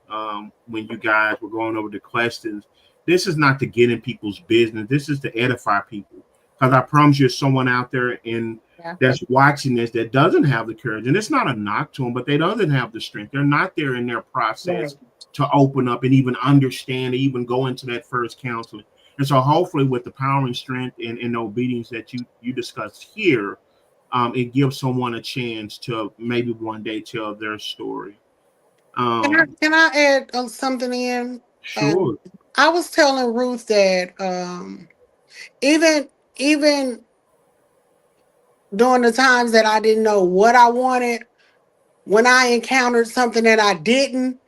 when you guys were going over the questions. This is not to get in people's business. This is to edify people. Because I promise you, someone out there Yeah. that's watching this that doesn't have the courage, and it's not a knock to them, but they doesn't have the strength. They're not there in their Right. process to open up and even understand, even go into that first counseling. And so, hopefully, with the power and strength and obedience that you discussed here, it gives someone a chance to maybe one day tell their story. Um, Can I add something in? sure. I was telling Ruth that even even during the times that I didn't know what I wanted, when I encountered something that I didn't,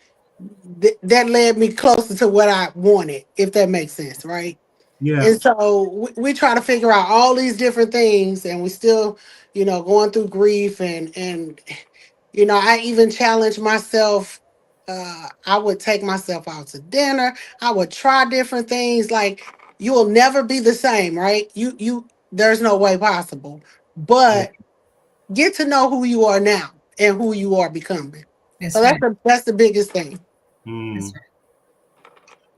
that led me closer to what I wanted, if that makes sense, right? Yeah. And so we try to figure out all these different things, and we still, going through grief, and I even challenge myself. I would take myself out to dinner. I would try different things. Like, you will never be the same, right? There's no way possible. Yeah. But get to know who you are now and who you are becoming. That's So right. that's the biggest thing. That's Mm. right.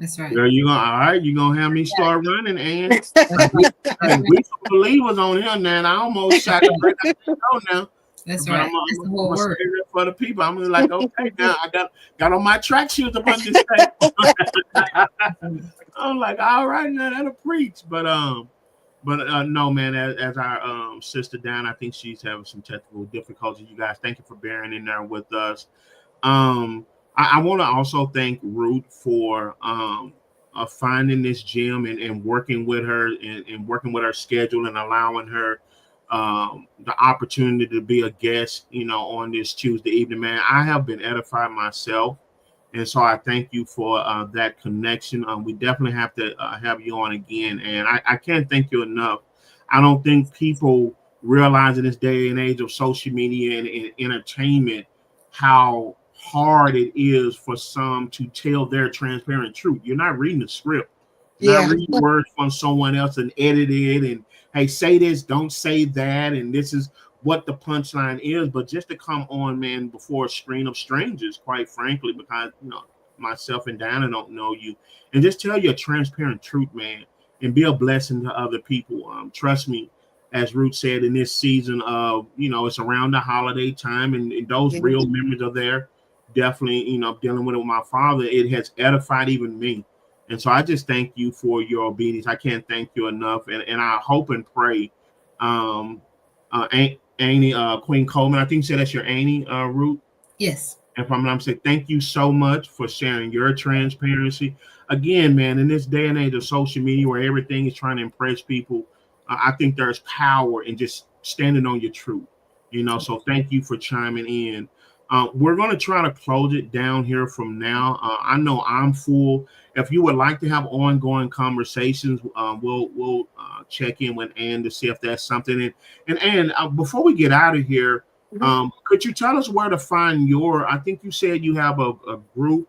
That's right. Girl, you gonna all right? You gonna have me start running, and That's right. That's hey, right. we some believers on here now. And I almost shot it right out the door now, That's but right. That's the I'm whole gonna say word. that for the people. I'm gonna be like, okay, now I got on my track shoes up on this thing. I'm like, all right, now that'll preach. But no, man. As our sister Dan, I think she's having some technical difficulties. You guys, thank you for bearing in there with us. I want to also thank Ruth for finding this gym and working with her and working with her schedule and allowing her the opportunity to be a guest, on this Tuesday evening, man. I have been edified myself. And so I thank you for that connection. We definitely have to have you on again. And I can't thank you enough. I don't think people realize in this day and age of social media and entertainment how hard it is for some to tell their transparent truth. You're not reading the script, not Yeah. reading words from someone else and edit it and, hey, say this, don't say that. And this is what the punchline is, but just to come on, man, before a screen of strangers, quite frankly, because myself and Diana don't know you, and just tell you a transparent truth, man, and be a blessing to other people. Trust me, as Ruth said, in this season of it's around the holiday time, and those Yeah. real memories are there. Definitely, dealing with it with my father, it has edified even me. And so I just thank you for your obedience. I can't thank you enough. And I hope and pray um Annie, Queen Coleman. I think you said that's your Annie, Ruth. Yes. If I'm not mistaken, thank you so much for sharing your transparency. Again, man, in this day and age of social media where everything is trying to impress people, I think there's power in just standing on your truth. So thank you for chiming in. We're going to try to close it down here from now. I know I'm full. If you would like to have ongoing conversations, we'll check in with Ann to see if that's something. And Ann, before we get out of here, could you tell us where to find I think you said you have a group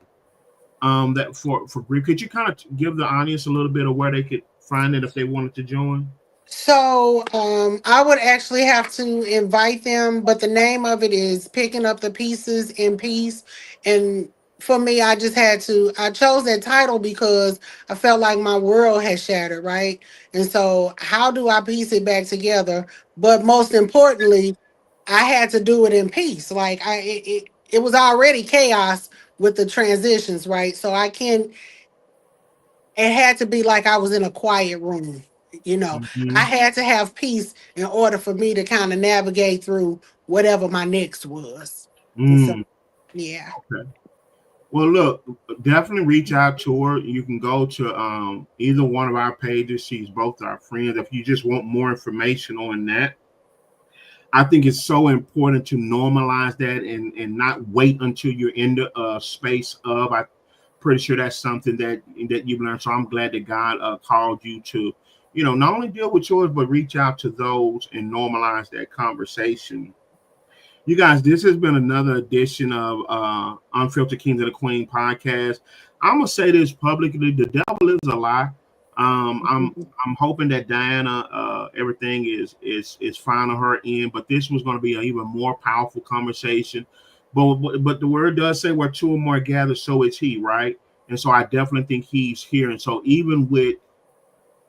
that for grief. Could you kind of give the audience a little bit of where they could find it if they wanted to join? So I would actually have to invite them, but the name of it is Picking Up the Pieces in Peace. And for me, I chose that title because I felt like my world had shattered, right? And so how do I piece it back together? But most importantly, I had to do it in peace. Like it was already chaos with the transitions, right? So it had to be like I was in a quiet room. I Mm-hmm. had to have peace in order for me to kind of navigate through whatever my next was. And so, Mm. yeah. Okay. Well, look, definitely reach out to her. You can go to either one of our pages. She's both our friends. If you just want more information on that, I think it's so important to normalize that and not wait until you're in the space of. I'm pretty sure that's something that you've learned. So I'm glad that God called you to, not only deal with yours, but reach out to those and normalize that conversation. You guys, this has been another edition of Unfiltered Kings of the Queen podcast. I'm gonna say this publicly: the devil is a lie. I'm hoping that Diana, everything is fine on her end, but this was going to be an even more powerful conversation. But the word does say where two or more gather, so is he, right? And so I definitely think he's here. And so even with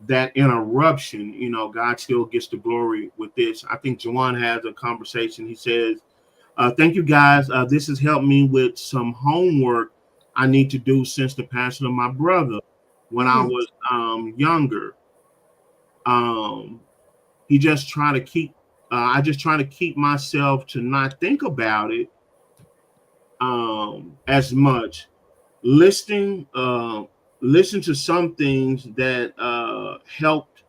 that interruption, God still gets the glory with this. I think Juwan has a conversation. He says, thank you guys. This has helped me with some homework I need to do since the passing of my brother when I was younger. Um, he just trying to keep. I just trying to keep myself to not think about it as much. Listening, listen to some things that helped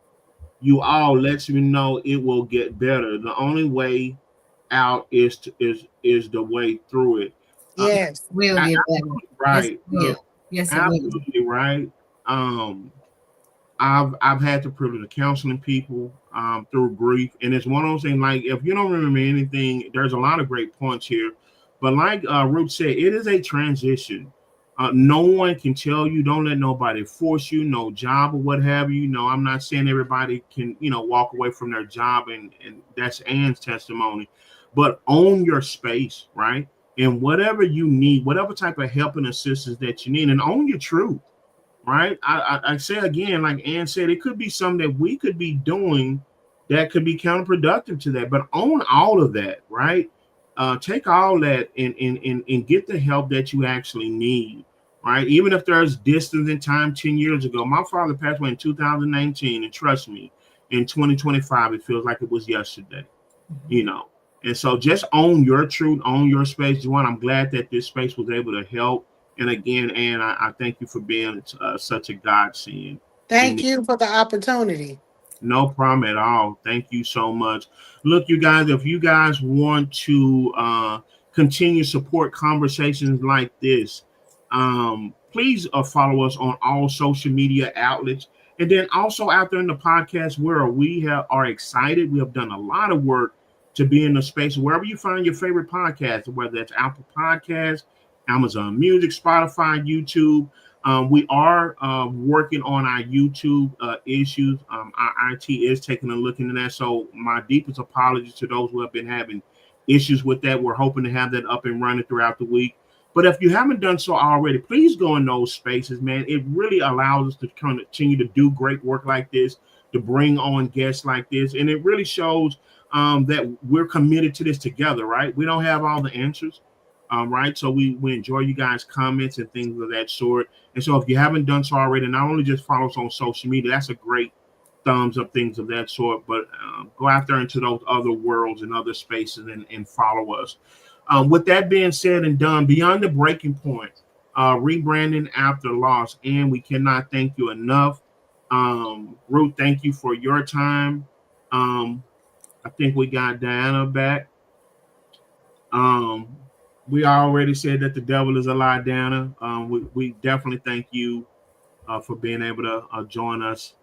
you all lets me know it will get better. The only way out is the way through it. Uh, Yes. Will get better. Yes, it right. will. Yes, it will. Absolutely right. I've had the privilege of counseling people through grief, and it's one of those things. Like if you don't remember anything, there's a lot of great points here, but like Ruth said, it is a transition. No one can tell you. Don't let nobody force you. No job or what have you. No, I'm not saying everybody can walk away from their job, and that's Ann's testimony, but own your space, right? And whatever you need, whatever type of help and assistance that you need, and own your truth. right? I say again, like Ann said, it could be something that we could be doing that could be counterproductive to that. But own all of that, right? Take all that and get the help that you actually need, right? Even if there's distance in time 10 years ago. My father passed away in 2019, and trust me, in 2025, it feels like it was yesterday, you know. And so just own your truth, own your space. Juwan, I'm glad that this space was able to help. And again, Ann, I thank you for being such a godsend. Thank you for the opportunity. No problem at all. Thank you so much. Look, you guys, if you guys want to continue support conversations like this, please follow us on all social media outlets. And then also out there in the podcast world, are excited. We have done a lot of work to be in the space wherever you find your favorite podcast, whether that's Apple Podcasts, Amazon Music, Spotify, YouTube. We are working on our YouTube issues. Our IT is taking a look into that. So my deepest apologies to those who have been having issues with that. We're hoping to have that up and running throughout the week. But if you haven't done so already, please go in those spaces, man. It really allows us to continue to do great work like this, to bring on guests like this. And it really shows that we're committed to this together, right? We don't have all the answers. Right. So we enjoy you guys' comments and things of that sort. And so if you haven't done so already, not only just follow us on social media, that's a great thumbs up, things of that sort, but go out there into those other worlds and other spaces and follow us. With that being said and done, beyond the breaking point, rebranding after loss, and we cannot thank you enough. Ruth, thank you for your time. I think we got Diana back. We already said that the devil is a lie, Dana. We definitely thank you for being able to join us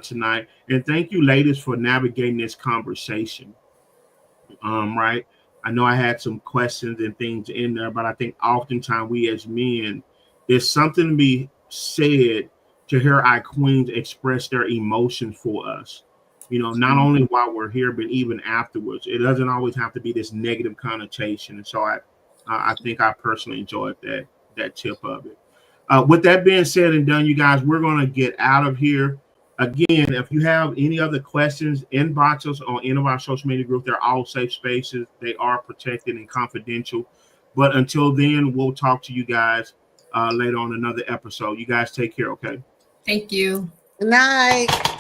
tonight. And thank you, ladies, for navigating this conversation. Right. I know I had some questions and things in there, but I think oftentimes we as men, there's something to be said to hear our queens express their emotions for us. You know, not only while we're here, but even afterwards. It doesn't always have to be this negative connotation. And so I think I personally enjoyed that tip of it. With that being said and done, you guys, we're going to get out of here. Again, if you have any other questions, inbox us on any of our social media groups. They're all safe spaces. They are protected and confidential. But until then, we'll talk to you guys later on another episode. You guys take care, okay? Thank you. Good night.